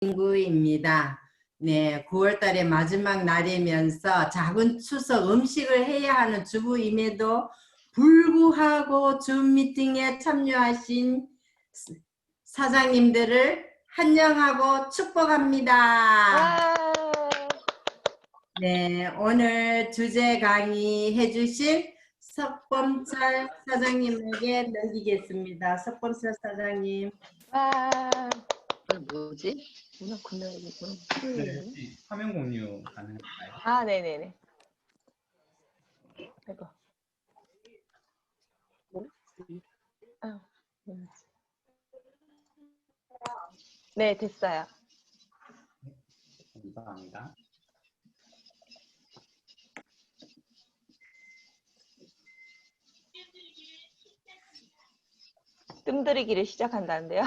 인구입니다. 네, 9월 달의 마지막 날이면서 작은 추석 음식을 해야 하는 주부임에도 불구하고 줌 미팅에 참여하신 사장님들을 환영하고 축복합니다. 와. 네, 오늘 주제 강의 해주실 석범철 사장님에게 넘기겠습니다. 석범철 사장님. 와. 뭐지? 오늘 금요일이구나. 네, 화면 공유 가능할까요? 아, 네네네. 아이고. 아유, 네, 됐어요. 감사합니다. 뜸들이기를 시작한다는데요.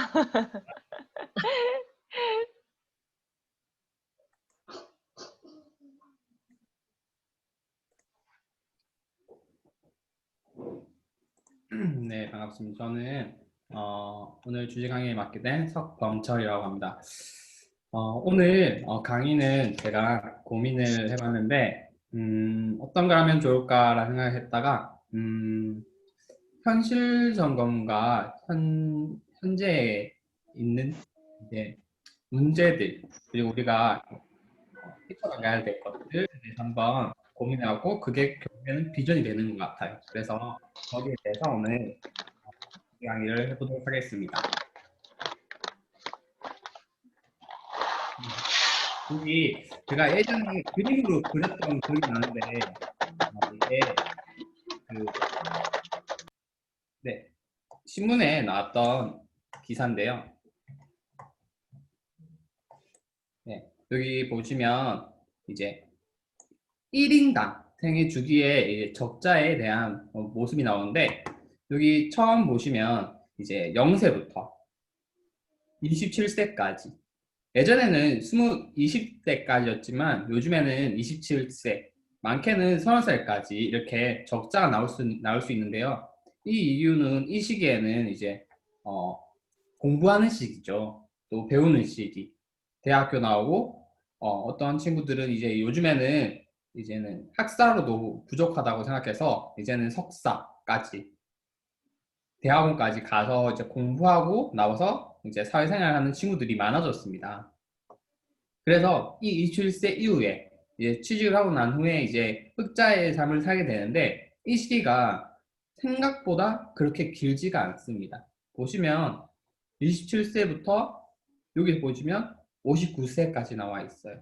네, 반갑습니다. 저는 오늘 주제 강의에 맡게 된 석범철이라고 합니다. 오늘 강의는 제가 고민을 해봤는데 어떤 걸 하면 좋을까라는 생각을 했다가 현실 점검과 현재에 있는 이제 문제들 그리고 우리가 헤쳐나가야 될 것들에 대해서 한번 고민하고 그게 결국에는 비전이 되는 것 같아요. 그래서 거기에 대해서 오늘 강의를 해보도록 하겠습니다. 여기 제가 예전에 그림으로 그렸던 그림이 나는데 이게 네, 신문에 나왔던 기사인데요. 네, 여기 보시면 이제 1인당 생애 주기의 적자에 대한 모습이 나오는데 여기 처음 보시면 이제 0세부터 27세까지 예전에는 20대까지였지만 요즘에는 27세 많게는 30살까지 이렇게 적자가 나올 수 있는데요. 이 이유는 이 시기에는 이제 공부하는 시기죠. 또 배우는 시기. 대학교 나오고 어떤 친구들은 이제 요즘에는 이제는 학사로도 부족하다고 생각해서 이제는 석사까지 대학원까지 가서 이제 공부하고 나와서 이제 사회생활하는 친구들이 많아졌습니다. 그래서 이 27세 이후에 이제 취직을 하고 난 후에 이제 흑자의 삶을 살게 되는데 이 시기가 생각보다 그렇게 길지가 않습니다. 보시면 27세부터 여기 보시면 59세까지 나와 있어요.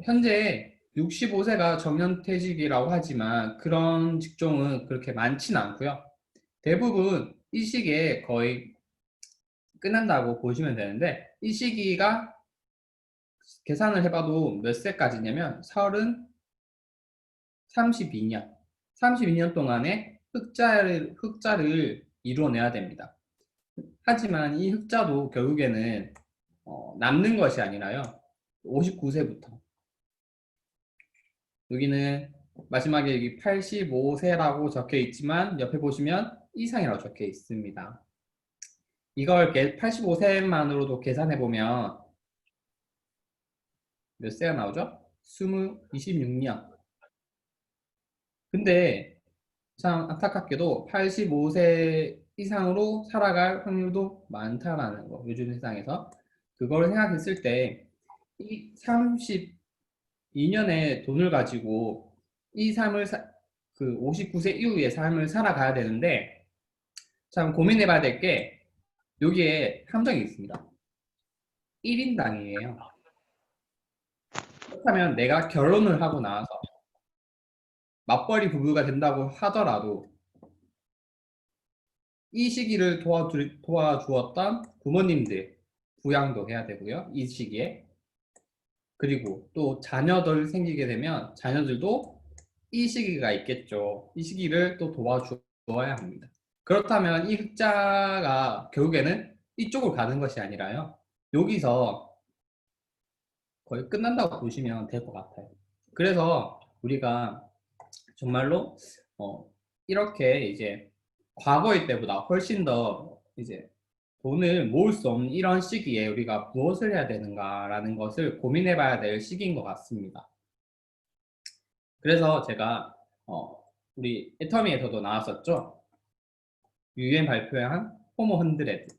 현재 65세가 정년퇴직이라고 하지만 그런 직종은 그렇게 많지는 않고요. 대부분 이 시기에 거의 끝난다고 보시면 되는데 이 시기가 계산을 해봐도 몇 세까지냐면 32년 32년 동안에 흑자를 이루어내야 됩니다. 하지만 이 흑자도 결국에는 남는 것이 아니라요. 59세부터 여기는 마지막에 여기 85세라고 적혀 있지만 옆에 보시면 이상이라고 적혀 있습니다. 이걸 85세만으로도 계산해 보면 몇 세가 나오죠? 26년. 근데 참 안타깝게도 85세 이상으로 살아갈 확률도 많다라는 거, 요즘 세상에서. 그걸 생각했을 때 이 32년의 돈을 가지고 이 삶을 그 59세 이후의 삶을 살아가야 되는데 참 고민해 봐야 될 게 여기에 함정이 있습니다. 1인당이에요. 그렇다면 내가 결혼을 하고 나서 맞벌이 부부가 된다고 하더라도 이 시기를 도와주었던 부모님들 부양도 해야 되고요. 이 시기에. 그리고 또 자녀들 생기게 되면 자녀들도 이 시기가 있겠죠. 이 시기를 또 도와주어야 합니다. 그렇다면 이 흑자가 결국에는 이쪽으로 가는 것이 아니라요. 여기서 거의 끝난다고 보시면 될 것 같아요. 그래서 우리가 정말로 이렇게 이제 과거의 때보다 훨씬 더 이제 돈을 모을 수 없는 이런 시기에 우리가 무엇을 해야 되는가라는 것을 고민해 봐야 될 시기인 것 같습니다. 그래서 제가 우리 애터미에서도 나왔었죠. UN 발표한 호모 헌드레드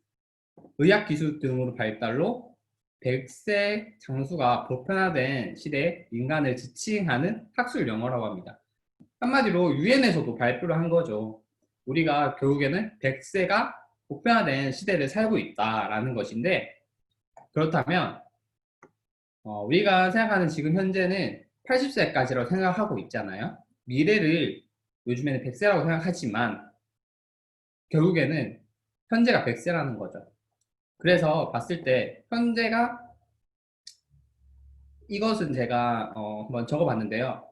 의학기술 등으로 발달로 100세 장수가 보편화된 시대에 인간을 지칭하는 학술 용어라고 합니다. 한마디로 UN에서도 발표를 한 거죠. 우리가 결국에는 100세가 보편화된 시대를 살고 있다라는 것인데, 그렇다면 우리가 생각하는 지금 현재는 80세까지라고 생각하고 있잖아요. 미래를 요즘에는 100세라고 생각하지만 결국에는 현재가 100세라는 거죠. 그래서 봤을 때 현재가, 이것은 제가 한번 적어봤는데요.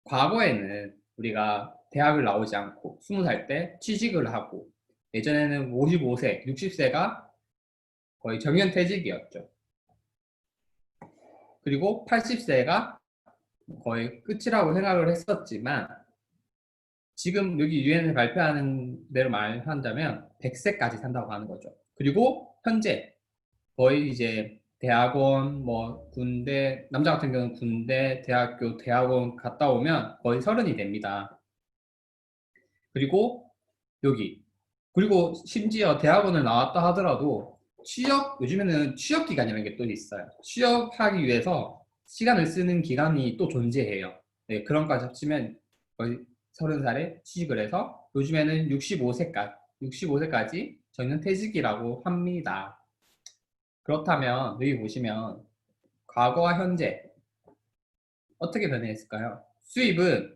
과거에는 우리가 대학을 나오지 않고 20살 때 취직을 하고, 예전에는 55세, 60세가 거의 정년퇴직이었죠. 그리고 80세가 거의 끝이라고 생각을 했었지만, 지금 여기 유엔에서 발표하는 대로 말한다면 100세까지 산다고 하는 거죠. 그리고 현재 거의 이제 대학원, 뭐 군대, 남자 같은 경우는 군대, 대학교, 대학원 갔다 오면 거의 30이 됩니다. 그리고 여기, 그리고 심지어 대학원을 나왔다 하더라도 요즘에는 취업 기간이라는 게 또 있어요. 취업하기 위해서 시간을 쓰는 기간이 또 존재해요. 네, 그런 것까지 합치면 거의 30살에 취직을 해서 요즘에는 65세까지 저희는 퇴직이라고 합니다. 그렇다면 여기 보시면 과거와 현재 어떻게 변했을까요? 수입은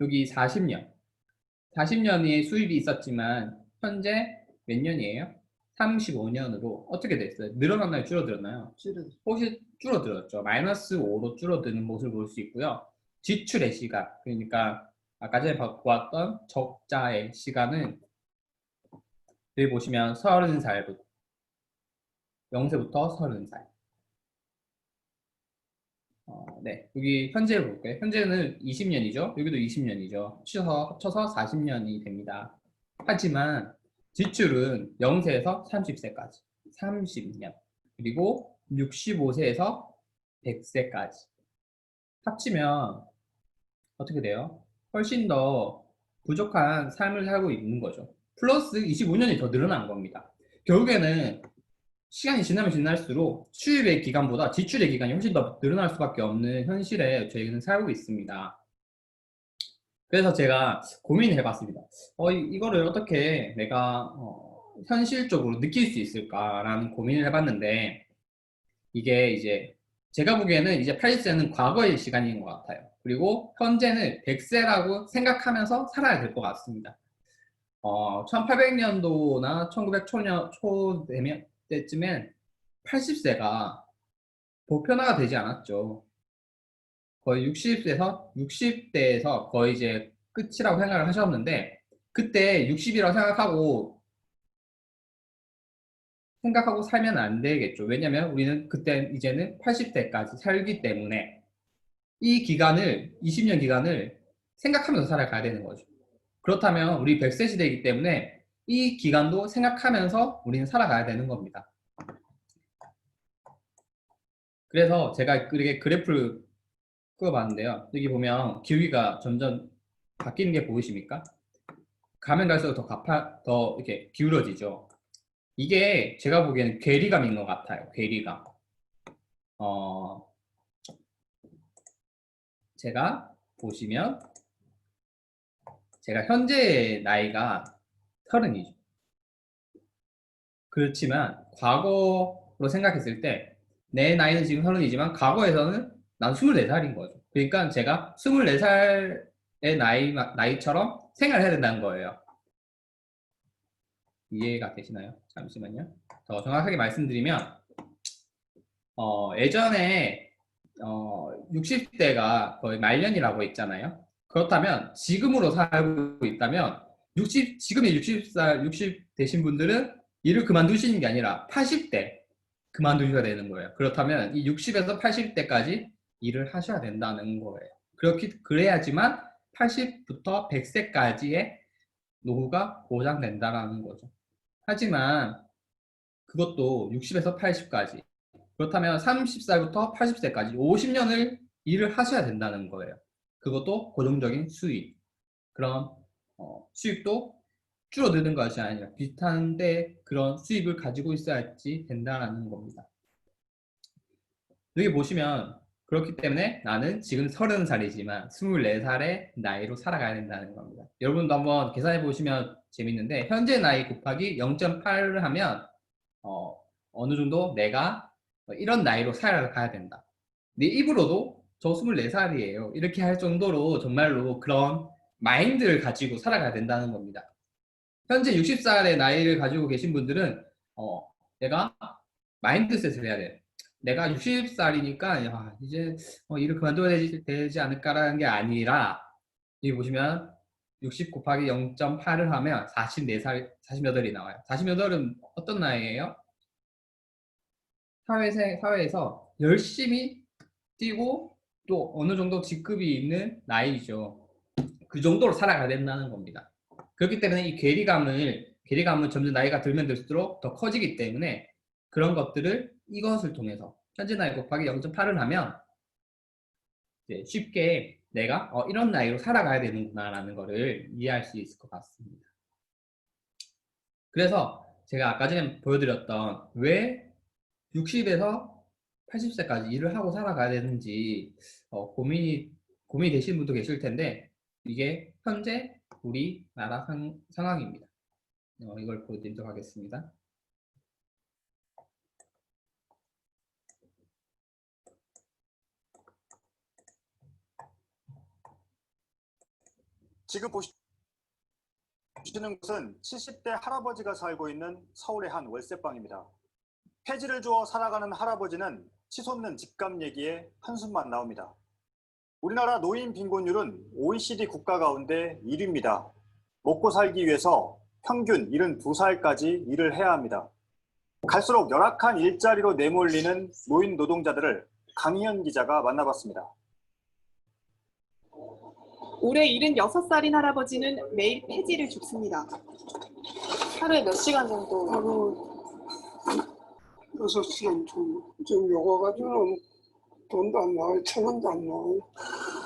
여기 40년이 수입이 있었지만 현재 몇 년이에요? 35년으로 어떻게 됐어요? 늘어났나요? 줄어들었나요? 혹시 줄어들었죠. 마이너스 5로 줄어드는 모습을 볼 수 있고요. 지출의 시간, 그러니까 아까 전에 보았던 적자의 시간은 여기 보시면 30살부터 0세부터 30살. 네, 여기 현재 볼게요. 현재는 20년이죠. 여기도 20년이죠. 합쳐서 40년이 됩니다. 하지만 지출은 0세에서 30세까지 30년, 그리고 65세에서 100세까지 합치면 어떻게 돼요? 훨씬 더 부족한 삶을 살고 있는 거죠. 플러스 25년이 더 늘어난 겁니다. 결국에는 시간이 지나면 지날수록 수입의 기간보다 지출의 기간이 훨씬 더 늘어날 수밖에 없는 현실에 저희는 살고 있습니다. 그래서 제가 고민을 해봤습니다. 이거를 어떻게 내가 현실적으로 느낄 수 있을까라는 고민을 해봤는데, 이게 이제 제가 보기에는 이제 80세는 과거의 시간인 것 같아요. 그리고 현재는 100세라고 생각하면서 살아야 될 것 같습니다. 1800년도나 1900년 초 되면 때쯤엔 80세가 보편화가 되지 않았죠. 거의 60대에서 거의 이제 끝이라고 생각을 하셨는데, 그때 60이라고 생각하고 살면 안 되겠죠. 왜냐면 우리는 그때 이제는 80대까지 살기 때문에 이 기간을, 20년 기간을 생각하면서 살아가야 되는 거죠. 그렇다면 우리 100세 시대이기 때문에 이 기간도 생각하면서 우리는 살아가야 되는 겁니다. 그래서 제가 이렇게 그래프를 그어봤는데요. 여기 보면 기울기가 점점 바뀌는 게 보이십니까? 가면 갈수록 더 이렇게 기울어지죠. 이게 제가 보기에는 괴리감인 것 같아요. 괴리감. 제가 보시면 제가 현재 나이가 30이죠. 그렇지만 과거로 생각했을 때 내 나이는 지금 30이지만 과거에서는 난 24살인 거죠. 그러니까 제가 24살의 나이처럼 생활을 해야 된다는 거예요. 이해가 되시나요? 잠시만요. 더 정확하게 말씀드리면 예전에 60대가 거의 말년이라고 했잖아요. 그렇다면 지금으로 살고 있다면 지금의 60 되신 분들은 일을 그만두시는 게 아니라 80대 그만두셔야 되는 거예요. 그렇다면 이 60에서 80대까지 일을 하셔야 된다는 거예요. 그래야지만 80부터 100세까지의 노후가 보장된다는 거죠. 하지만 그것도 60에서 80까지. 그렇다면 30살부터 80세까지 50년을 일을 하셔야 된다는 거예요. 그것도 고정적인 수익. 그런 수익도 줄어드는 것이 아니라 비슷한데 그런 수입을 가지고 있어야지 된다는 겁니다. 여기 보시면 그렇기 때문에 나는 지금 30살이지만 24살의 나이로 살아가야 된다는 겁니다. 여러분도 한번 계산해 보시면 재밌는데 현재 나이 곱하기 0.8을 하면 어느 정도 내가 이런 나이로 살아가야 된다. 내 입으로도 저 24살이에요. 이렇게 할 정도로 정말로 그런 마인드를 가지고 살아가야 된다는 겁니다. 현재 60살의 나이를 가지고 계신 분들은 내가 마인드셋을 해야 돼요. 내가 60살이니까 이제 일을 그만둬야 되지 않을까라는 게 아니라 여기 보시면 60 곱하기 0.8을 하면 44살, 48이 나와요. 48은 어떤 나이예요? 사회에서 열심히 뛰고 또 어느 정도 직급이 있는 나이죠. 그 정도로 살아가야 된다는 겁니다. 그렇기 때문에 이 괴리감은 점점 나이가 들면 들수록 더 커지기 때문에 그런 것들을 이것을 통해서 현재 나이 곱하기 0.8을 하면 이제 쉽게 내가 이런 나이로 살아가야 되는구나 라는 거를 이해할 수 있을 것 같습니다. 그래서 제가 아까 전에 보여드렸던 왜 60에서 80세까지 일을 하고 살아가야 되는지 고민이 되시는 분도 계실 텐데 이게 현재 우리나라 상황입니다. 이걸 보여드리도록 하겠습니다. 지금 보시는 곳은 70대 할아버지가 살고 있는 서울의 한 월세방입니다. 폐지를 주어 살아가는 할아버지는 치솟는 집값 얘기에 한숨만 나옵니다. 우리나라 노인 빈곤율은 OECD 국가 가운데 1위입니다. 먹고 살기 위해서 평균 72살까지 일을 해야 합니다. 갈수록 열악한 일자리로 내몰리는 노인 노동자들을 강희연 기자가 만나봤습니다. 올해 76살인 할아버지는 매일 폐지를 줍습니다. 하루에 몇 시간 정도? 하루 6시간 정도. 지금 요거 가지고는 돈도 안 나와요. 1,000원도 안 나와요.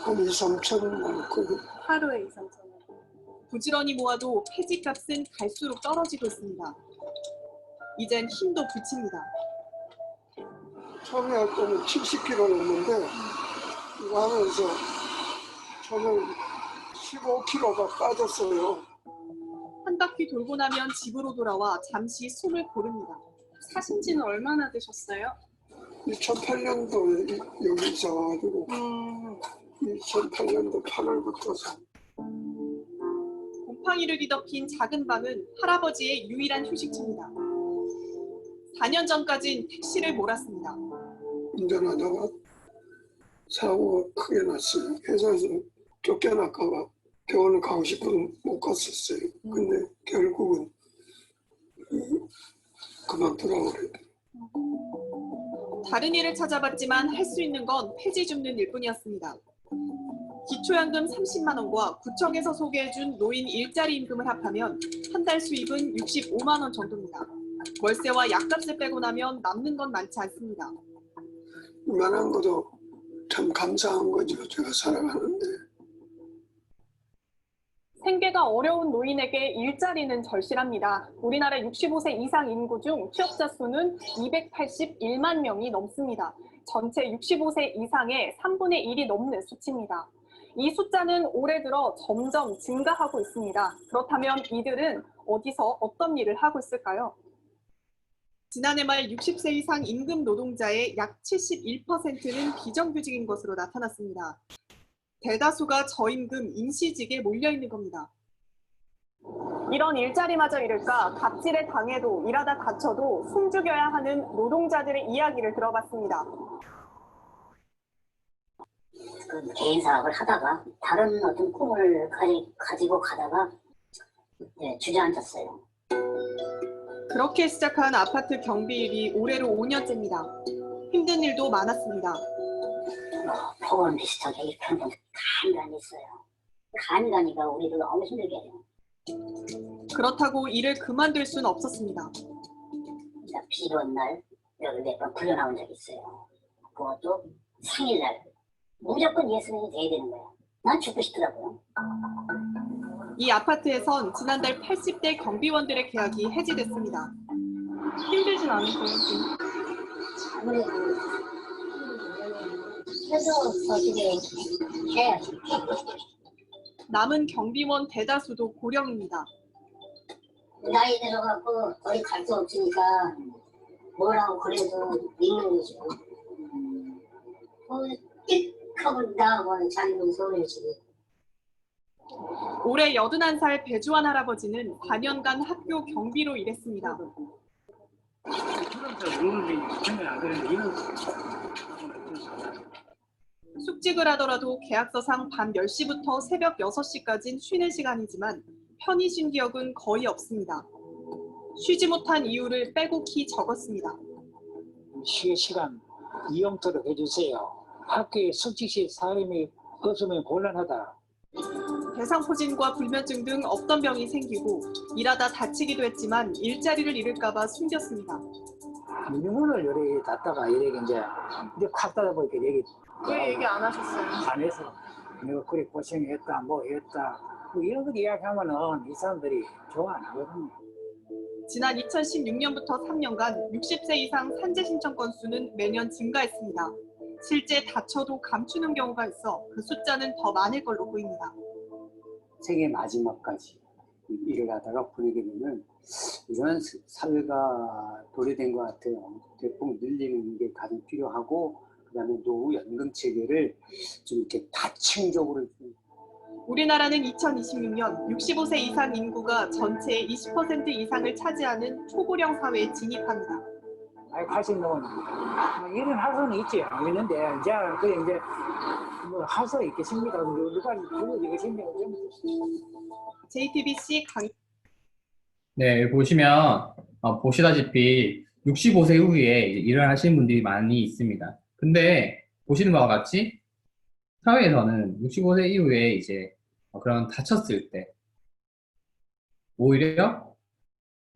한 2, 3천 원 나왔거든. 하루에 2, 3천 원. 부지런히 모아도 폐지값은 갈수록 떨어지고 있습니다. 이젠 힘도 붙입니다. 처음에 할 때는 70kg였는데 이거 하면서 저는 15kg가 빠졌어요. 한 바퀴 돌고 나면 집으로 돌아와 잠시 숨을 고릅니다. 사신 지는 얼마나 되셨어요? 2008년도에 여기 있어가지고 2008년도 8월부터 곰팡이를 뒤덮인 작은 방은 할아버지의 유일한 휴식처입니다. 4년 전까진 택시를 몰았습니다. 운전하다가 사고가 크게 났어요. 회사에서 쫓겨날까 봐 병원을 가고 싶어도 못 갔었어요. 근데 결국은 그만두라고 그랬더니 다른 일을 찾아봤지만 할 수 있는 건 폐지 줍는 일뿐이었습니다. 기초연금 30만 원과 구청에서 소개해준 노인 일자리 임금을 합하면 한 달 수입은 65만 원 정도입니다. 월세와 약값을 빼고 나면 남는 건 많지 않습니다. 이만한 것도 참 감사한 거죠. 제가 살아가는데. 생계가 어려운 노인에게 일자리는 절실합니다. 우리나라 65세 이상 인구 중 취업자 수는 281만 명이 넘습니다. 전체 65세 이상의 3분의 1이 넘는 수치입니다. 이 숫자는 올해 들어 점점 증가하고 있습니다. 그렇다면 이들은 어디서 어떤 일을 하고 있을까요? 지난해 말 60세 이상 임금 노동자의 약 71%는 비정규직인 것으로 나타났습니다. 대다수가 저임금 임시직에 몰려있는 겁니다. 이런 일자리마저 잃을까 갑질에 당해도 일하다 다쳐도 숨죽여야 하는 노동자들의 이야기를 들어봤습니다. 그 개인 사업을 하다가 다른 어떤 꿈을 가지고 가다가 주저앉았어요. 그렇게 시작한 아파트 경비일이 올해로 5년째입니다. 힘든 일도 많았습니다. 폭언 비슷하게 이렇게 하는 건 간간히 있어요. 간간히가 우리를 너무 힘들게 해요. 그렇다고 일을 그만둘 수는 없었습니다. 진짜 비가 온 날 여기 몇 번 불려 나온 적이 있어요. 그것도 상일날 무조건 예수님이 돼야 되는 거야. 난 죽고 싶더라고요. 이 아파트에선 지난달 80대 경비원들의 계약이 해지됐습니다. 힘들진 않으세요? 지금? 아무래도 그래도 저쪽에 해야지. 남은 경비원 대다수도 고령입니다. 나이 들어갖고 어디 갈 수 없으니까 뭐라고 그래도 믿는 거지. 띡 하고 나하고 자기도 서울이지. 올해 81살 배주환 할아버지는 4년간 학교 경비로 일했습니다. 숙직을 하더라도 계약서상 밤 10시부터 새벽 6시까지는 쉬는 시간이지만 편히 쉰 기억은 거의 없습니다. 쉬지 못한 이유를 빼곡히 적었습니다. 쉬는 시간 이용토록 해주세요. 학교에 숙직시 사람이 없으면 곤란하다. 대상포진과 불면증 등 없던 병이 생기고 일하다 다치기도 했지만 일자리를 잃을까 봐 숨겼습니다. 민원을 요래 닫다가 이렇게 이제 확 닫아 보니까 얘기 왜 얘기 안 하셨어요? 안 해서 내가 그래 고생했다 뭐 했다 뭐 이런 거 이야기하면은 이 사람들이 좋아 안 하거든요. 지난 2016년부터 3년간 60세 이상 산재 신청 건수는 매년 증가했습니다. 실제 다쳐도 감추는 경우가 있어 그 숫자는 더 많을 걸로 보입니다. 생애 마지막까지 일을 하다가 보내게 되면 이런 사회가 도래된 것 같아요. 대폭 늘리는 게 가장 필요하고 그다음에 노후 연금 체계를 좀 이렇게 다층적으로 우리나라는 2026년 65세 이상 인구가 전체의 20% 이상을 차지하는 초고령 사회에 진입합니다. 아니 할 수 있는 건 일은 할 수는 있지 있는데 이제 뭐 할 수 있겠습니까? 누가 이겠습니까? JTBC 강. 네, 보시면 보시다시피 65세 이후에 이제 일을 하시는 분들이 많이 있습니다. 근데 보시는 바와 같이 사회에서는 65세 이후에 이제 그런 다쳤을 때 오히려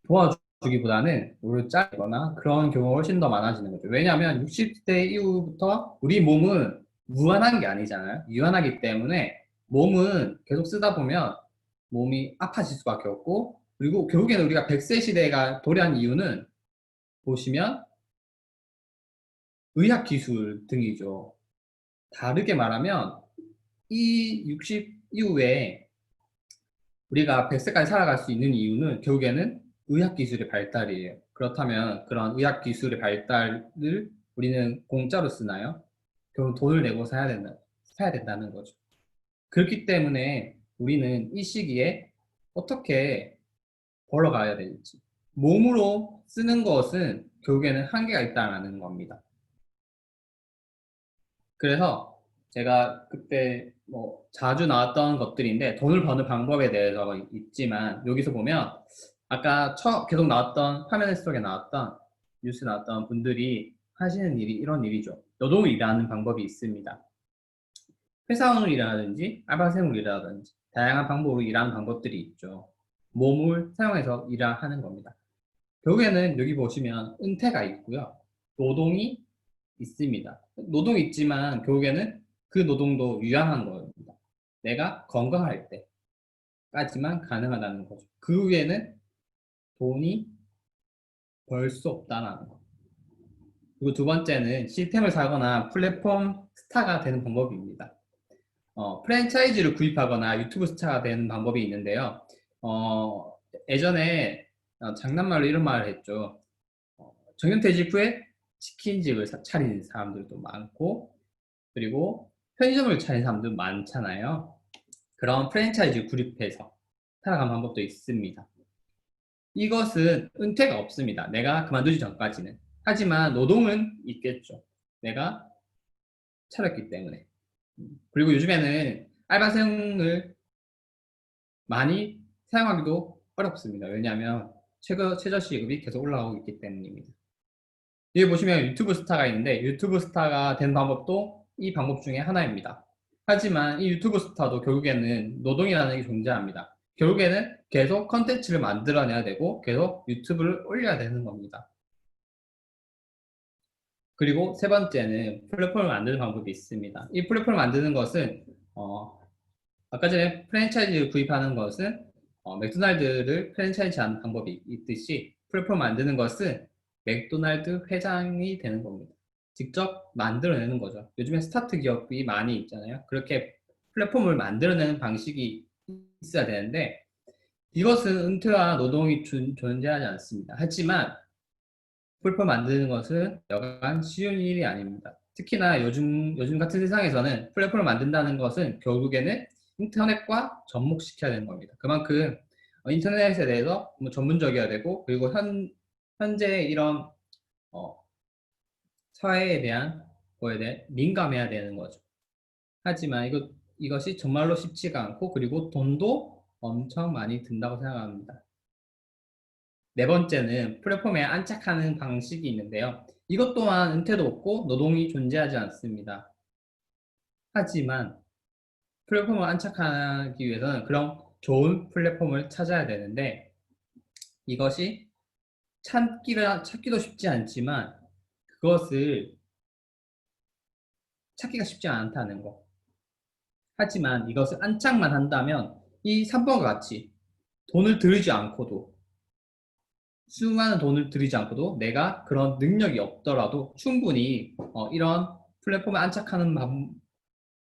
도와주기보다는 오히려 짜거나 그런 경우가 훨씬 더 많아지는 거죠. 왜냐하면 60대 이후부터 우리 몸은 무한한 게 아니잖아요. 유한하기 때문에 몸은 계속 쓰다 보면 몸이 아파질 수밖에 없고, 그리고 결국에는 우리가 100세 시대가 도래한 이유는 보시면 의학기술 등이죠. 다르게 말하면 이 60 이후에 우리가 100세까지 살아갈 수 있는 이유는 결국에는 의학기술의 발달이에요. 그렇다면 그런 의학기술의 발달을 우리는 공짜로 쓰나요? 결국 돈을 내고 사야 된다는 거죠. 그렇기 때문에 우리는 이 시기에 어떻게 벌어가야 될지, 몸으로 쓰는 것은 결국에는 한계가 있다는 겁니다. 그래서 제가 그때 뭐 자주 나왔던 것들인데 돈을 버는 방법에 대해서 있지만, 여기서 보면 아까 계속 나왔던 화면 속에 나왔던 뉴스 나왔던 분들이 하시는 일이 이런 일이죠. 노동을 일하는 방법이 있습니다. 회사원을 일하든지 알바생으로 일하든지 다양한 방법으로 일하는 방법들이 있죠. 몸을 사용해서 일하는 겁니다. 결국에는 여기 보시면 은퇴가 있고요. 노동이 있습니다. 노동이 있지만 결국에는 그 노동도 유한한 겁니다. 내가 건강할 때까지만 가능하다는 거죠. 그 후에는 돈이 벌 수 없다는 거. 그리고 두 번째는 시스템을 사거나 플랫폼 스타가 되는 방법입니다. 프랜차이즈를 구입하거나 유튜브 스타가 되는 방법이 있는데요. 예전에 장난말로 이런 말을 했죠. 정년퇴직 후에 치킨집을 차린 사람들도 많고, 그리고 편의점을 차린 사람도 많잖아요. 그런 프랜차이즈 구입해서 살아가는 방법도 있습니다. 이것은 은퇴가 없습니다. 내가 그만두기 전까지는. 하지만 노동은 있겠죠. 내가 차렸기 때문에. 그리고 요즘에는 알바생을 많이 사용하기도 어렵습니다. 왜냐하면 최저 시급이 계속 올라오고 있기 때문입니다. 여기 보시면 유튜브 스타가 있는데, 유튜브 스타가 된 방법도 이 방법 중에 하나입니다. 하지만 이 유튜브 스타도 결국에는 노동이라는 게 존재합니다. 결국에는 계속 컨텐츠를 만들어내야 되고 계속 유튜브를 올려야 되는 겁니다. 그리고 세 번째는 플랫폼을 만드는 방법이 있습니다. 이 플랫폼을 만드는 것은 아까 전에 프랜차이즈를 구입하는 것은 맥도날드를 프랜차이즈하는 방법이 있듯이 플랫폼을 만드는 것은 맥도날드 회장이 되는 겁니다. 직접 만들어내는 거죠. 요즘에 스타트 기업이 많이 있잖아요. 그렇게 플랫폼을 만들어내는 방식이 있어야 되는데 이것은 은퇴와 노동이 존재하지 않습니다. 하지만 플랫폼 만드는 것은 여간 쉬운 일이 아닙니다. 특히나 요즘 같은 세상에서는 플랫폼을 만든다는 것은 결국에는 인터넷과 접목시켜야 되는 겁니다. 그만큼 인터넷에 대해서 전문적이어야 되고 그리고 현재 이런 사회에 대한 거에 대해 민감해야 되는 거죠. 하지만 이것이 정말로 쉽지가 않고 그리고 돈도 엄청 많이 든다고 생각합니다. 네 번째는 플랫폼에 안착하는 방식이 있는데요. 이것 또한 은퇴도 없고 노동이 존재하지 않습니다. 하지만 플랫폼을 안착하기 위해서는 그런 좋은 플랫폼을 찾아야 되는데 이것이 찾기도 쉽지 않지만 그것을 찾기가 쉽지 않다는 거. 하지만 이것을 안착만 한다면 이 3번과 같이 돈을 들이지 않고도 수많은 돈을 들이지 않고도 내가 그런 능력이 없더라도 충분히 이런 플랫폼에 안착하는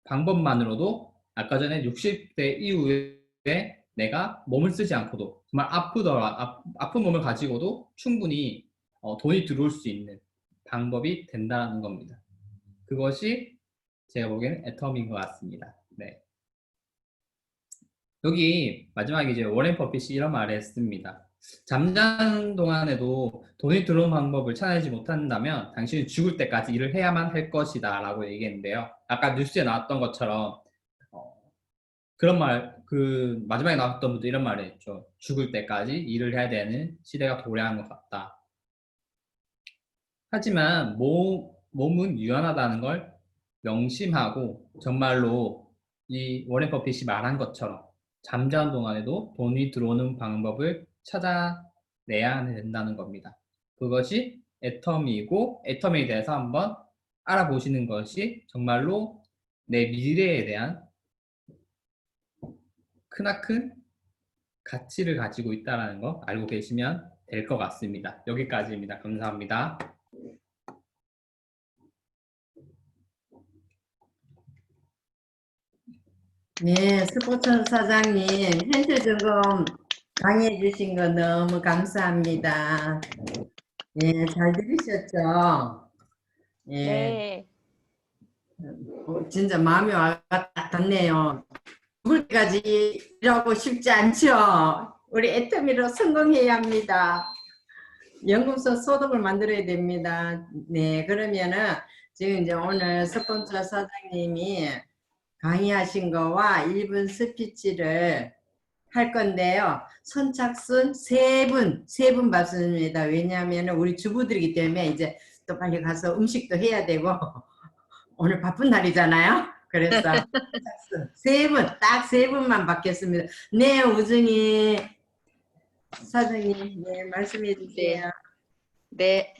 방법만으로도 아까 전에 60대 이후에 내가 몸을 쓰지 않고도 정말 아픈 몸을 가지고도 충분히 돈이 들어올 수 있는 방법이 된다는 겁니다. 그것이 제가 보기에는 애텀인 것 같습니다. 네. 여기 마지막에 이제 워렌 버핏이 이런 말을 했습니다. 잠자는 동안에도 돈이 들어오는 방법을 찾아내지 못한다면 당신은 죽을 때까지 일을 해야만 할 것이다 라고 얘기했는데요. 아까 뉴스에 나왔던 것처럼 그런 그 마지막에 나왔던 분도 이런 말을 했죠. 죽을 때까지 일을 해야 되는 시대가 도래한 것 같다. 하지만 몸은 유연하다는 걸 명심하고 정말로 이 워렌 버핏이 말한 것처럼 잠자는 동안에도 돈이 들어오는 방법을 찾아내야 된다는 겁니다. 그것이 애텀이고 애텀에 대해서 한번 알아보시는 것이 정말로 내 미래에 대한 크나큰 가치를 가지고 있다는 거 알고 계시면 될 것 같습니다. 여기까지입니다. 감사합니다. 네, 스포츠 사장님 현실 점검 강의해 주신 거 너무 감사합니다. 네, 잘 들으셨죠? 예, 네. 진짜 마음이 와닿네요. 죽을 때까지 일하고 싶지 않죠? 우리 애터미로 성공해야 합니다. 연금서 소득을 만들어야 됩니다. 네, 그러면은 지금 이제 오늘 스폰서 사장님이 강의하신 거와 1분 스피치를 할 건데요. 선착순 세 분 받습니다. 왜냐하면 우리 주부들이기 때문에 이제 또 빨리 가서 음식도 해야 되고 오늘 바쁜 날이잖아요. 그래서 딱 세 분만 받겠습니다. 네, 우중이 사장님, 네, 말씀해 주세요. 네.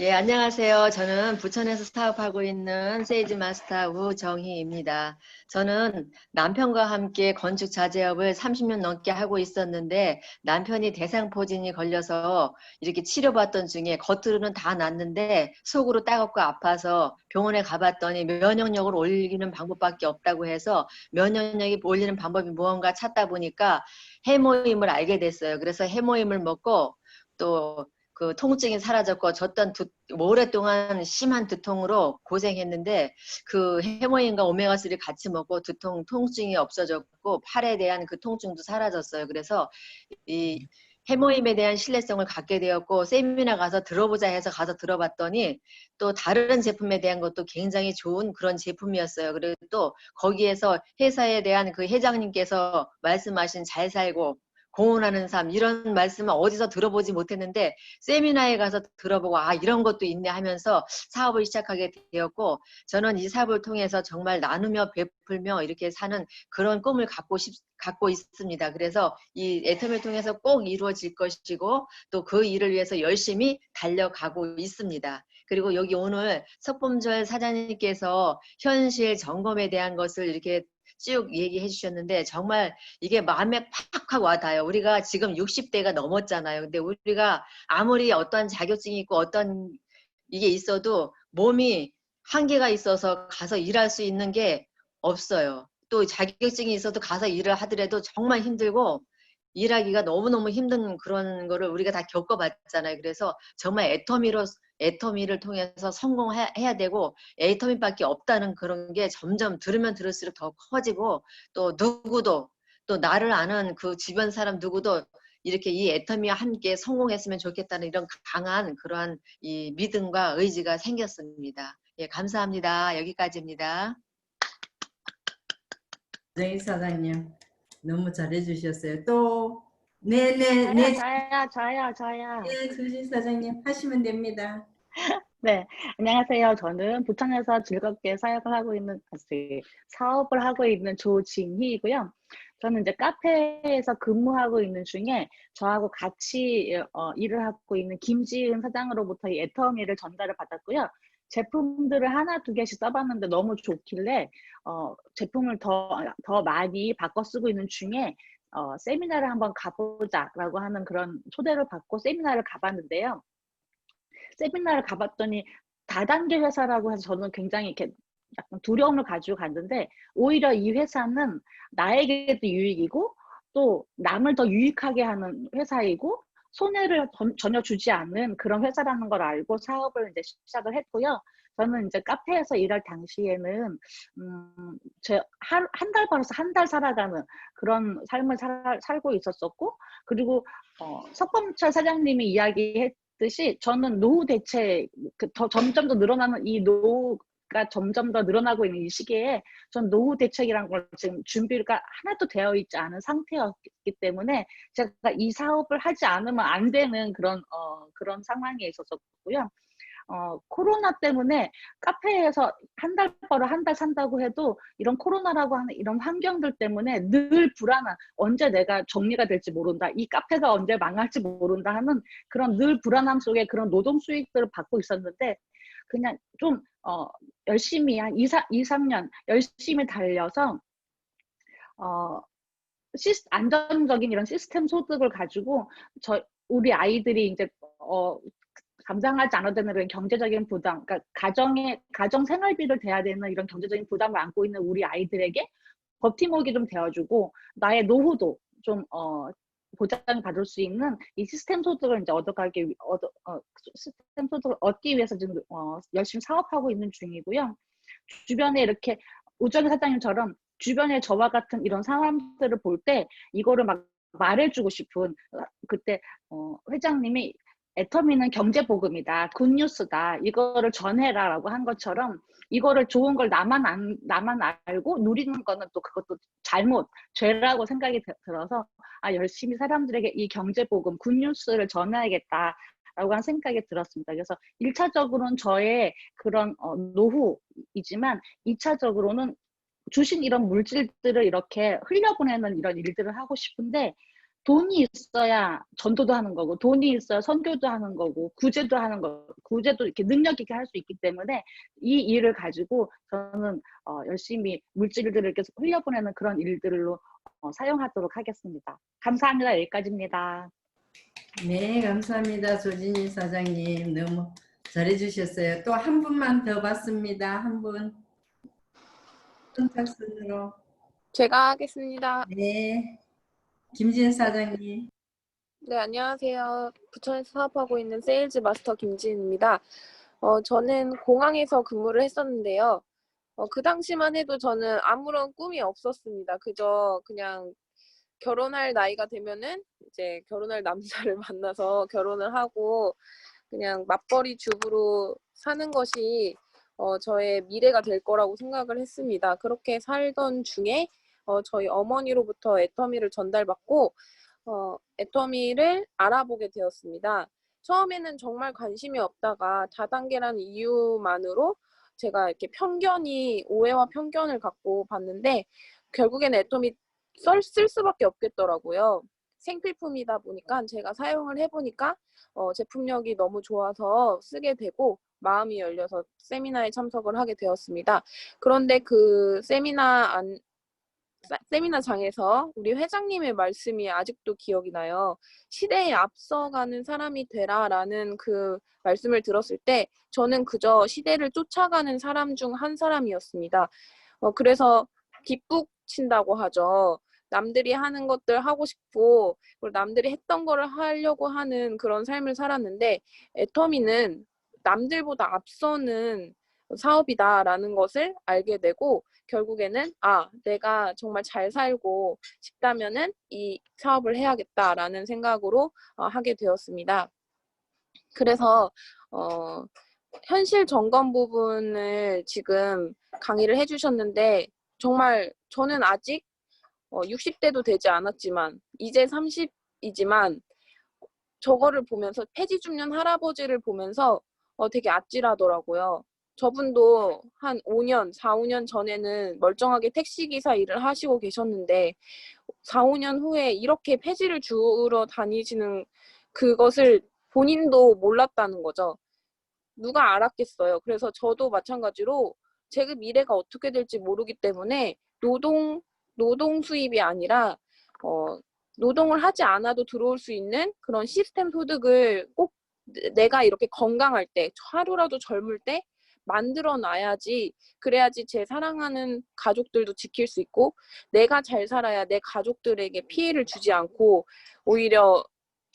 예, 안녕하세요. 저는 부천에서 사업하고 있는 세이지 마스터 우정희입니다. 저는 남편과 함께 건축 자재업을 30년 넘게 하고 있었는데 남편이 대상포진이 걸려서 이렇게 치료받던 중에 겉으로는 다 낫는데 속으로 따갑고 아파서 병원에 가봤더니 면역력을 올리는 방법밖에 없다고 해서 면역력이 올리는 방법이 무언가 찾다 보니까 해모임을 알게 됐어요. 그래서 해모임을 먹고 또 그 통증이 사라졌고 오랫동안 심한 두통으로 고생했는데 그 해모인과 오메가3를 같이 먹고 통증이 없어졌고 팔에 대한 그 통증도 사라졌어요. 그래서 이 해모임에 대한 신뢰성을 갖게 되었고 세미나 가서 들어보자 해서 가서 들어봤더니 또 다른 제품에 대한 것도 굉장히 좋은 그런 제품이었어요. 그리고 또 거기에서 회사에 대한 그 회장님께서 말씀하신 잘 살고 공헌하는 삶 이런 말씀을 어디서 들어보지 못했는데 세미나에 가서 들어보고 아 이런 것도 있네 하면서 사업을 시작하게 되었고 저는 이 사업을 통해서 정말 나누며 베풀며 이렇게 사는 그런 꿈을 갖고 있습니다. 그래서 이 애텀을 통해서 꼭 이루어질 것이고 또 그 일을 위해서 열심히 달려가고 있습니다. 그리고 여기 오늘 석범철 사장님께서 현실 점검에 대한 것을 이렇게 쭉 얘기해 주셨는데 정말 이게 마음에 팍팍 와닿아요. 우리가 지금 60대가 넘었잖아요. 근데 우리가 아무리 어떤 자격증이 있고 어떤 이게 있어도 몸이 한계가 있어서 가서 일할 수 있는 게 없어요. 또 자격증이 있어도 가서 일을 하더라도 정말 힘들고 일하기가 너무너무 힘든 그런 거를 우리가 다 겪어봤잖아요. 그래서 정말 애터미를 통해서 성공해야 되고 애터미밖에 없다는 그런 게 점점 들으면 들을수록 더 커지고 또 누구도 또 나를 아는 그 주변 사람 누구도 이렇게 이 애터미와 함께 성공했으면 좋겠다는 이런 강한 그러한 이 믿음과 의지가 생겼습니다. 예, 감사합니다. 여기까지입니다. 정희 사장님 너무 잘해주셨어요. 또 네네네 저요. 네, 조진 사장님 하시면 됩니다. 네, 안녕하세요. 저는 부천에서 즐겁게 사업을 하고 있는 조진희이고요. 저는 이제 카페에서 근무하고 있는 중에 저하고 같이 일을 하고 있는 김지은 사장으로부터 이 애터미를 전달을 받았고요. 제품들을 하나 두 개씩 써봤는데 너무 좋길래 제품을 더 많이 바꿔 쓰고 있는 중에 세미나를 한번 가보자라고 하는 그런 초대를 받고 세미나를 가봤는데요. 세미나를 가봤더니 다단계 회사라고 해서 저는 굉장히 이렇게 약간 두려움을 가지고 갔는데 오히려 이 회사는 나에게도 유익이고 또 남을 더 유익하게 하는 회사이고 손해를 전혀 주지 않는 그런 회사라는 걸 알고 사업을 이제 시작을 했고요. 저는 이제 카페에서 일할 당시에는 한 달 벌어서 한 달 살아가는 그런 삶을 살고 있었었고 그리고 석범철 사장님이 이야기했듯이 저는 노후 대책 점점 더 늘어나는 이 노후가 점점 더 늘어나고 있는 이 시기에 전 노후 대책이란 걸 지금 준비가 하나도 되어 있지 않은 상태였기 때문에 제가 이 사업을 하지 않으면 안 되는 그런 상황에 있었었고요. 코로나 때문에 카페에서 한 달 벌어 한 달 산다고 해도 이런 코로나라고 하는 이런 환경들 때문에 늘 불안한 언제 내가 정리가 될지 모른다. 이 카페가 언제 망할지 모른다 하는 그런 늘 불안함 속에 그런 노동 수익들을 받고 있었는데 그냥 좀 열심히 한 2, 3년 열심히 달려서 안정적인 이런 시스템 소득을 가지고 우리 아이들이 이제 감당하지 않아도 되는 그런 경제적인 부담, 그러니까 가정 생활비를 대야 되는 이런 경제적인 부담을 안고 있는 우리 아이들에게 버팀목이 좀 되어주고 나의 노후도 좀 보장받을 수 있는 이 시스템 소득을 이제 시스템 소득을 얻기 위해서 지금 열심히 사업하고 있는 중이고요. 주변에 이렇게 우정희 사장님처럼 주변에 저와 같은 이런 사람들을 볼 때 이거를 막 말해주고 싶은 그때 회장님이 애터미는 경제복음이다, 굿뉴스다, 이거를 전해라 라고 한 것처럼 이거를 좋은 걸 나만 알고 누리는 거는 또 그것도 죄라고 생각이 들어서 열심히 사람들에게 이 경제복음, 굿뉴스를 전해야겠다 라고 한 생각이 들었습니다. 그래서 1차적으로는 저의 그런 노후이지만 2차적으로는 주신 이런 물질들을 이렇게 흘려보내는 이런 일들을 하고 싶은데 돈이 있어야 전도도 하는 거고 돈이 있어야 선교도 하는 거고 구제도 하는 거고 구제도 이렇게 능력 있게 할 수 있기 때문에 이 일을 가지고 저는 열심히 물질들을 이렇게 흘려보내는 그런 일들로 사용하도록 하겠습니다. 감사합니다. 여기까지입니다. 네, 감사합니다. 조진희 사장님 너무 잘해주셨어요. 또 한 분만 더 받습니다. 한 분. 선착순으로. 제가 하겠습니다. 네. 김지은 사장님. 네, 안녕하세요. 부천에서 사업하고 있는 세일즈 마스터 김지은입니다. 저는 공항에서 근무를 했었는데요. 그 당시만 해도 저는 아무런 꿈이 없었습니다. 그냥 결혼할 나이가 되면은 이제 결혼할 남자를 만나서 결혼을 하고 그냥 맞벌이 주부로 사는 것이 저의 미래가 될 거라고 생각을 했습니다. 그렇게 살던 중에 저희 어머니로부터 애터미를 전달받고 애터미를 알아보게 되었습니다. 처음에는 정말 관심이 없다가 다단계라는 이유만으로 제가 이렇게 오해와 편견을 갖고 봤는데 결국에는 애터미 쓸 수밖에 없겠더라고요. 생필품이다 보니까 제가 사용을 해보니까 제품력이 너무 좋아서 쓰게 되고 마음이 열려서 세미나에 참석을 하게 되었습니다. 그런데 그 세미나장에서 우리 회장님의 말씀이 아직도 기억이 나요. 시대에 앞서가는 사람이 되라라는 그 말씀을 들었을 때 저는 그저 시대를 쫓아가는 사람 중 한 사람이었습니다. 그래서 뒷북친다고 하죠. 남들이 하는 것들 하고 싶고 그리고 남들이 했던 거를 하려고 하는 그런 삶을 살았는데 애터미는 남들보다 앞서는 사업이다라는 것을 알게 되고 결국에는 내가 정말 잘 살고 싶다면은 이 사업을 해야겠다라는 생각으로 하게 되었습니다. 그래서 현실 점검 부분을 지금 강의를 해주셨는데 정말 저는 아직 60대도 되지 않았지만 이제 30이지만 저거를 보면서 폐지 줍는 할아버지를 보면서 되게 아찔하더라고요. 저분도 한 5년, 4, 5년 전에는 멀쩡하게 택시기사 일을 하시고 계셨는데 4, 5년 후에 이렇게 폐지를 주러 다니시는 그것을 본인도 몰랐다는 거죠. 누가 알았겠어요. 그래서 저도 마찬가지로 제 미래가 어떻게 될지 모르기 때문에 노동 수입이 아니라 노동을 하지 않아도 들어올 수 있는 그런 시스템 소득을 꼭 내가 이렇게 건강할 때, 하루라도 젊을 때 만들어 놔야지, 그래야지 제 사랑하는 가족들도 지킬 수 있고 내가 잘 살아야 내 가족들에게 피해를 주지 않고 오히려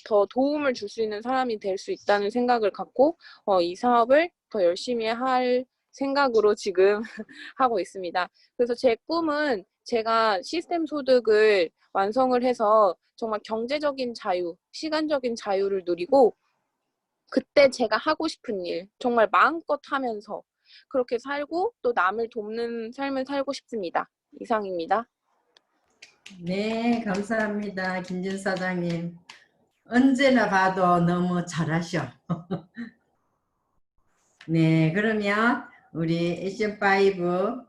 더 도움을 줄 수 있는 사람이 될 수 있다는 생각을 갖고 이 사업을 더 열심히 할 생각으로 지금 하고 있습니다. 그래서 제 꿈은 제가 시스템 소득을 완성을 해서 정말 경제적인 자유, 시간적인 자유를 누리고 그때 제가 하고 싶은 일 정말 마음껏 하면서 그렇게 살고 또 남을 돕는 삶을 살고 싶습니다. 이상입니다. 네, 감사합니다. 김진 사장님. 언제나 봐도 너무 잘하셔. 네, 그러면 우리 액션5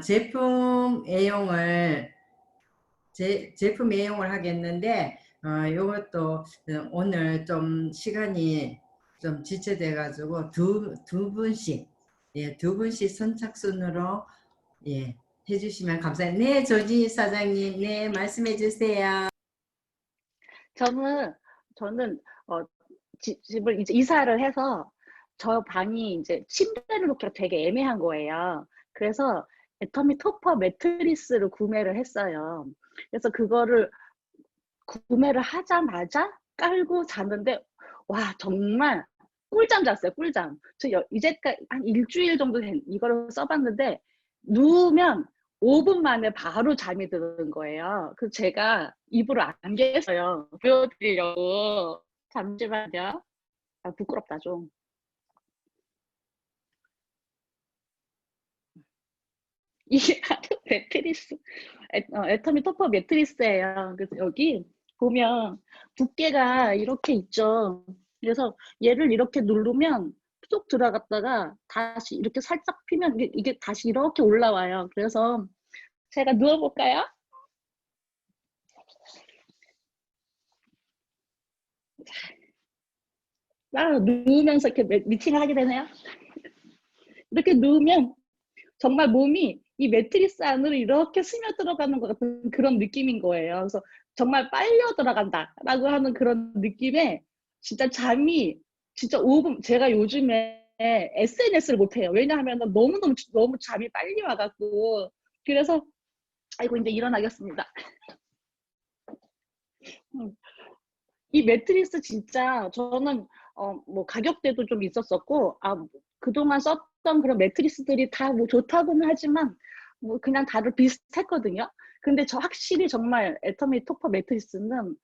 제품 애용을 하겠는데 이것도 오늘 좀 시간이 좀 지체돼 가지고 두 분씩 선착순으로 해주시면 감사해요. 네, 조지 사장님, 네, 말씀해 주세요. 저는 집을 이제 이사를 해서 저 방이 이제 침대를 놓기가 되게 애매한 거예요. 그래서 애터미 토퍼 매트리스를 구매를 했어요. 그래서 그거를 구매를 하자마자 깔고 잤는데 와 정말 꿀잠 잤어요. 꿀잠. 저 이제까지 한 일주일 정도 이거를 써봤는데 누우면 5분 만에 바로 잠이 드는 거예요. 그래서 제가 이불을 안 깼어요. 보여드리려고. 잠시만요. 부끄럽다 좀. 이게 매트리스, 애터미 토퍼 매트리스예요. 그래서 여기 보면 두께가 이렇게 있죠. 그래서 얘를 이렇게 누르면 쏙 들어갔다가 다시 이렇게 살짝 피면 이게 다시 이렇게 올라와요. 그래서 제가 누워볼까요? 누우면서 이렇게 미팅을 하게 되네요. 이렇게 누우면 정말 몸이 이 매트리스 안으로 이렇게 스며들어가는 것 같은 그런 느낌인 거예요. 그래서 정말 빨려 들어간다 라고 하는 그런 느낌에 진짜 잠이 진짜 5분, 제가 요즘에 SNS를 못해요. 왜냐하면 너무 잠이 빨리 와갖고. 그래서 아이고 이제 일어나겠습니다. 이 매트리스 진짜 저는 뭐 가격대도 좀 있었었고 그동안 썼던 그런 매트리스들이 다 뭐 좋다고는 하지만 뭐 그냥 다들 비슷했거든요. 근데 확실히 정말 애터미 토퍼 매트리스는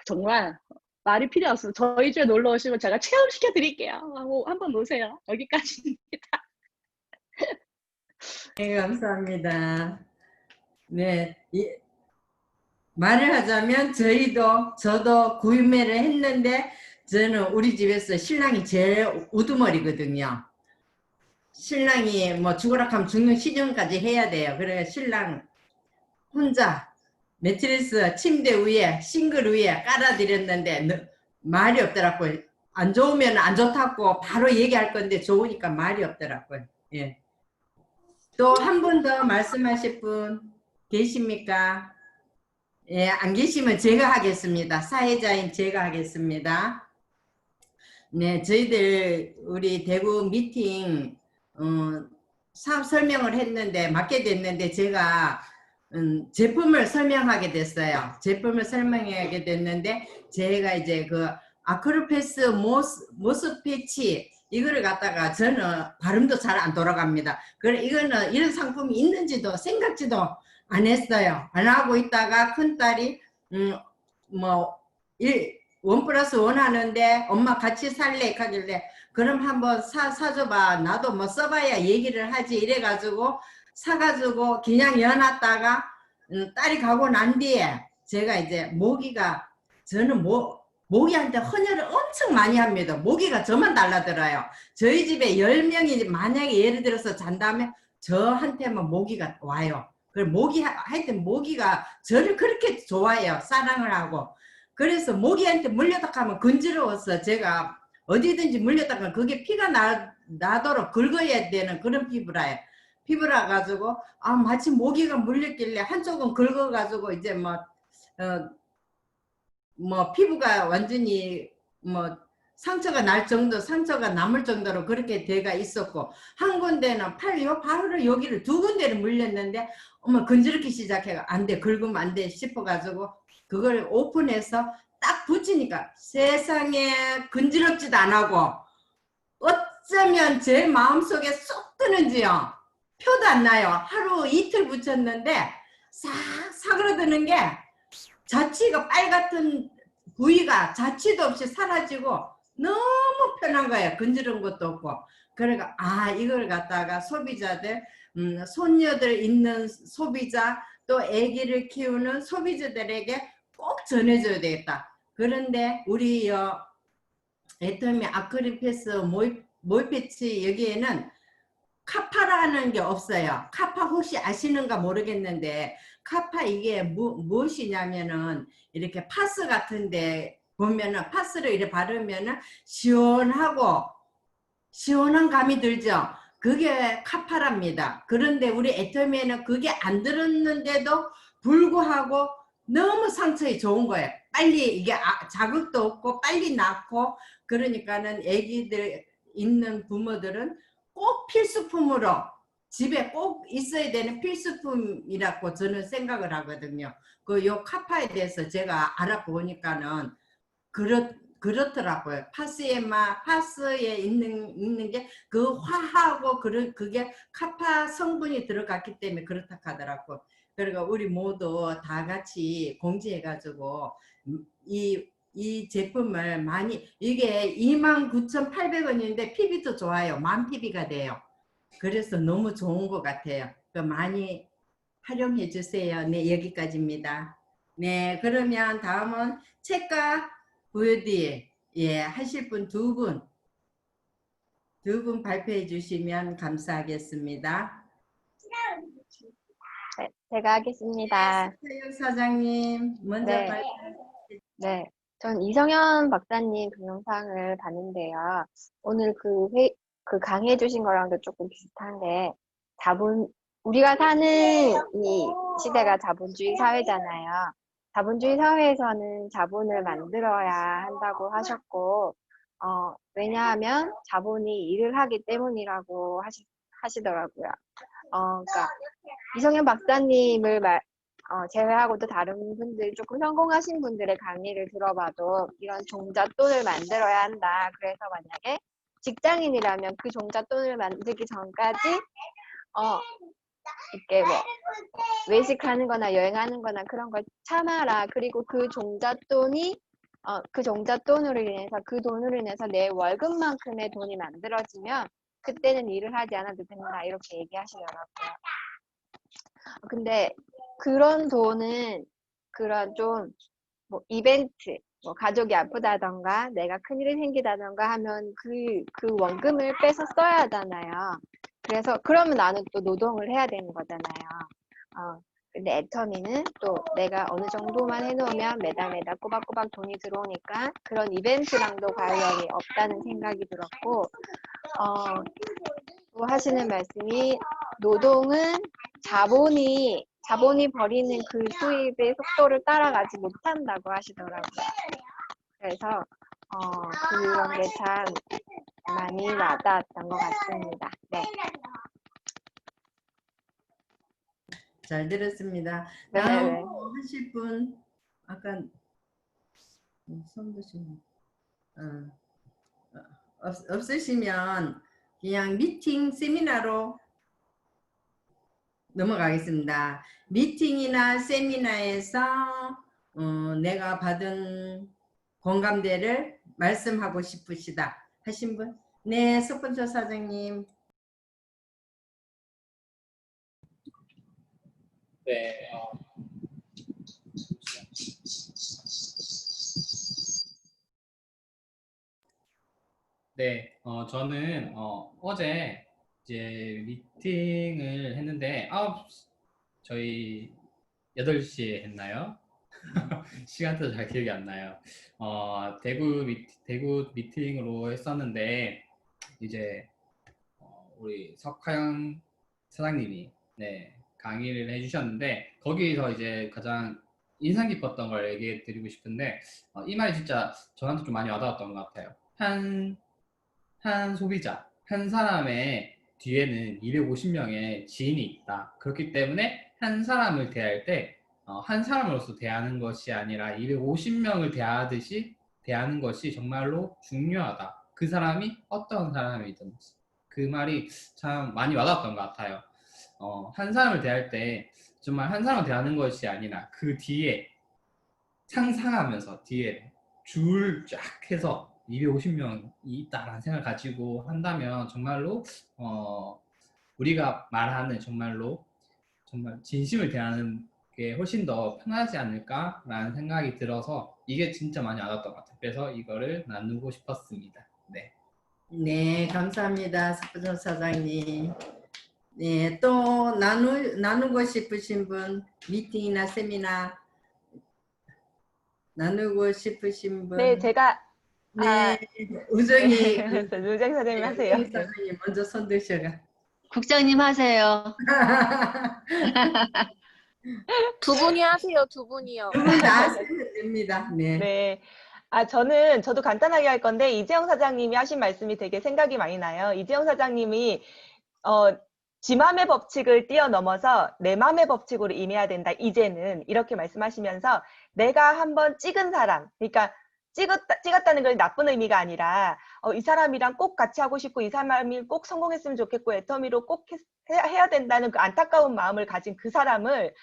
정말 말이 필요 없어요. 저희 집에 놀러 오시면 제가 체험시켜 드릴게요. 한번 오세요. 여기까지입니다. 네, 감사합니다. 네, 말을 하자면 저도 구매를 했는데 저는 우리 집에서 신랑이 제일 우두머리거든요. 신랑이 뭐 죽으라 하면 죽는 시즌까지 해야 돼요. 그래 신랑 혼자 매트리스 침대 위에 싱글 위에 깔아드렸는데 말이 없더라고요. 안 좋으면 안 좋다고 바로 얘기할 건데 좋으니까 말이 없더라고요. 예. 또 한 분 더 말씀하실 분 계십니까? 예, 안 계시면 제가 하겠습니다. 사회자인 제가 하겠습니다. 네, 저희들 우리 대구 미팅 사업 설명을 했는데 맡게 됐는데 제가 제품을 설명하게 됐어요. 제품을 설명하게 됐는데 제가 이제 그 아크로패스 모스패치 이거를 갖다가 저는 발음도 잘 안 돌아갑니다. 그래 이거는 이런 상품이 있는지도 생각지도 안 했어요. 안 하고 있다가 큰딸이 뭐 1+1 하는데 엄마 같이 살래 하길래 그럼 한번 사줘봐. 나도 뭐 써봐야 얘기를 하지 이래가지고 사가지고 그냥 여놨다가 딸이 가고 난 뒤에 제가 이제 모기가 저는 모기한테 헌혈을 엄청 많이 합니다. 모기가 저만 달라들어요. 저희 집에 10명이 만약에 예를 들어서 잔다면 저한테만 모기가 와요. 그래 하여튼 모기가 저를 그렇게 좋아해요. 사랑을 하고. 그래서 모기한테 물렸다 하면 건지러워서 제가 어디든지 물렸다 하면 그게 피가 나도록 긁어야 되는 그런 피부라 가지고 마치 모기가 물렸길래 한쪽은 긁어 가지고 이제 피부가 완전히 상처가 남을 정도로 그렇게 돼가 있었고 한 군데는 바로 여기를 2군데를 물렸는데 건지럽기 시작해가 안 돼 긁으면 안 돼 싶어 가지고 그걸 오픈해서 딱 붙이니까 세상에 건지럽지도 안 하고 어쩌면 제 마음속에 쏙 드는지요. 표도 안 나요. 하루 이틀 붙였는데 싹 사그러드는 게 자취가 빨갛던 부위가 자취도 없이 사라지고 너무 편한 거예요. 건지른 것도 없고. 그러니까 이걸 갖다가 소비자들 손녀들 있는 소비자 또 아기를 키우는 소비자들에게 꼭 전해줘야 되겠다. 그런데 우리 애터미 아크릴패스 모이패치 여기에는 카파라는 게 없어요. 카파 혹시 아시는가 모르겠는데 카파 이게 무엇이냐면은 이렇게 파스 같은데 보면은 파스를 이렇게 바르면은 시원한 감이 들죠. 그게 카파랍니다. 그런데 우리 애터미에는 그게 안 들었는데도 불구하고 너무 상처에 좋은 거예요. 빨리 이게 자극도 없고 빨리 낫고 그러니까는 애기들 있는 부모들은 꼭 필수품으로 집에 꼭 있어야 되는 필수품이라고 저는 생각을 하거든요. 요 카파에 대해서 제가 알아보니까는 그렇더라고요. 파스에 있는 게 그 화하고 그게 카파 성분이 들어갔기 때문에 그렇다 하더라고요. 그러니까 우리 모두 다 같이 공지해가지고 이 제품을 많이 이게 29,800원인데 PB도 좋아요. 만 PB가 돼요. 그래서 너무 좋은 것 같아요. 많이 활용해 주세요. 네, 여기까지입니다. 네, 그러면 다음은 책과 VOD 하실 분 두 분 발표해 주시면 감사하겠습니다. 네, 제가 하겠습니다. 서영 사장님 먼저 네. 발표. 네, 전 이성현 박사님 동영상을 봤는데요. 오늘 그 강의해 주신 거랑도 조금 비슷한데, 우리가 사는 이 시대가 자본주의 사회잖아요. 자본주의 사회에서는 자본을 만들어야 한다고 하셨고, 왜냐하면 자본이 일을 하기 때문이라고 하시더라고요. 그러니까 이성현 박사님을 제외하고도 다른 분들, 조금 성공하신 분들의 강의를 들어봐도 이런 종잣돈을 만들어야 한다. 그래서 만약에 직장인이라면 그 종잣돈을 만들기 전까지 이렇게 외식하는 거나 여행하는 거나 그런 걸 참아라. 그리고 그 종잣돈이 그 종잣돈으로 인해서 그 돈으로 인해서 내 월급만큼의 돈이 만들어지면 그때는 일을 하지 않아도 된다. 이렇게 얘기하시더라고요. 근데 그런 돈은 그런 좀 이벤트, 가족이 아프다던가 내가 큰일이 생기다던가 하면 그 원금을 빼서 써야 하잖아요. 그래서 그러면 나는 또 노동을 해야 되는 거잖아요. 근데 애터미는 또 내가 어느 정도만 해놓으면 매달 꼬박꼬박 돈이 들어오니까 그런 이벤트랑도 관련이 없다는 생각이 들었고, 또 하시는 말씀이 노동은 자본이 벌이는 그 수입의 속도를 따라가지 못한다고 하시더라고요. 그래서 그런 게 참 많이 와닿았던 것 같습니다. 네. 잘 들었습니다. 네, 다음 네. 하실 분 아까 손 드시면 없으시면 그냥 미팅 세미나로 넘어가겠습니다. 미팅이나 세미나에서 내가 받은 공감대를 말씀하고 싶으시다 하신 분? 네, 석분초 사장님. 네. 네, 저는 어제 이제 미팅을 했는데 저희 8시에 했나요? 시간대도 잘 기억이 안 나요. 대구 미팅으로 했었는데 이제 우리 석하영 사장님이 네, 강의를 해주셨는데 거기서 이제 가장 인상 깊었던 걸 얘기해 드리고 싶은데 이 말이 진짜 저한테 좀 많이 와닿았던 것 같아요. 한 소비자, 한 사람의 뒤에는 250명의 지인이 있다. 그렇기 때문에 한 사람을 대할 때 한 사람으로서 대하는 것이 아니라 250명을 대하듯이 대하는 것이 정말로 중요하다. 그 사람이 어떤 사람이든지. 그 말이 참 많이 와닿았던 것 같아요. 한 사람을 대할 때 정말 한 사람을 대하는 것이 아니라 그 뒤에 상상하면서 뒤에 줄 쫙 해서 250명이 있다라는 생각을 가지고 한다면 정말로 우리가 말하는 정말로 정말 진심을 대하는 게 훨씬 더 편하지 않을까라는 생각이 들어서 이게 진짜 많이 와닿았던 것 같아요. 그래서 이거를 나누고 싶었습니다. 네. 네, 감사합니다. 석분초 사장님. 네, 또 나누고 싶으신 분, 미팅이나 세미나 나누고 싶으신 분. 네, 제가 네, 우정이 우정 사장님 하세요. 우정이 사장님 먼저 손 드셔가. 국장님 하세요. 두 분이 하세요, 두 분이요. 두 분 다 하시면 됩니다. 네. 네. 저도 간단하게 할 건데, 이재영 사장님이 하신 말씀이 되게 생각이 많이 나요. 이재영 사장님이, 지 맘의 법칙을 뛰어넘어서 내 맘의 법칙으로 임해야 된다, 이제는. 이렇게 말씀하시면서, 내가 한번 찍은 사람, 그러니까 찍었다는 건 나쁜 의미가 아니라, 이 사람이랑 꼭 같이 하고 싶고, 이 사람이 꼭 성공했으면 좋겠고, 애터미로 꼭 해야 된다는 그 안타까운 마음을 가진 그 사람을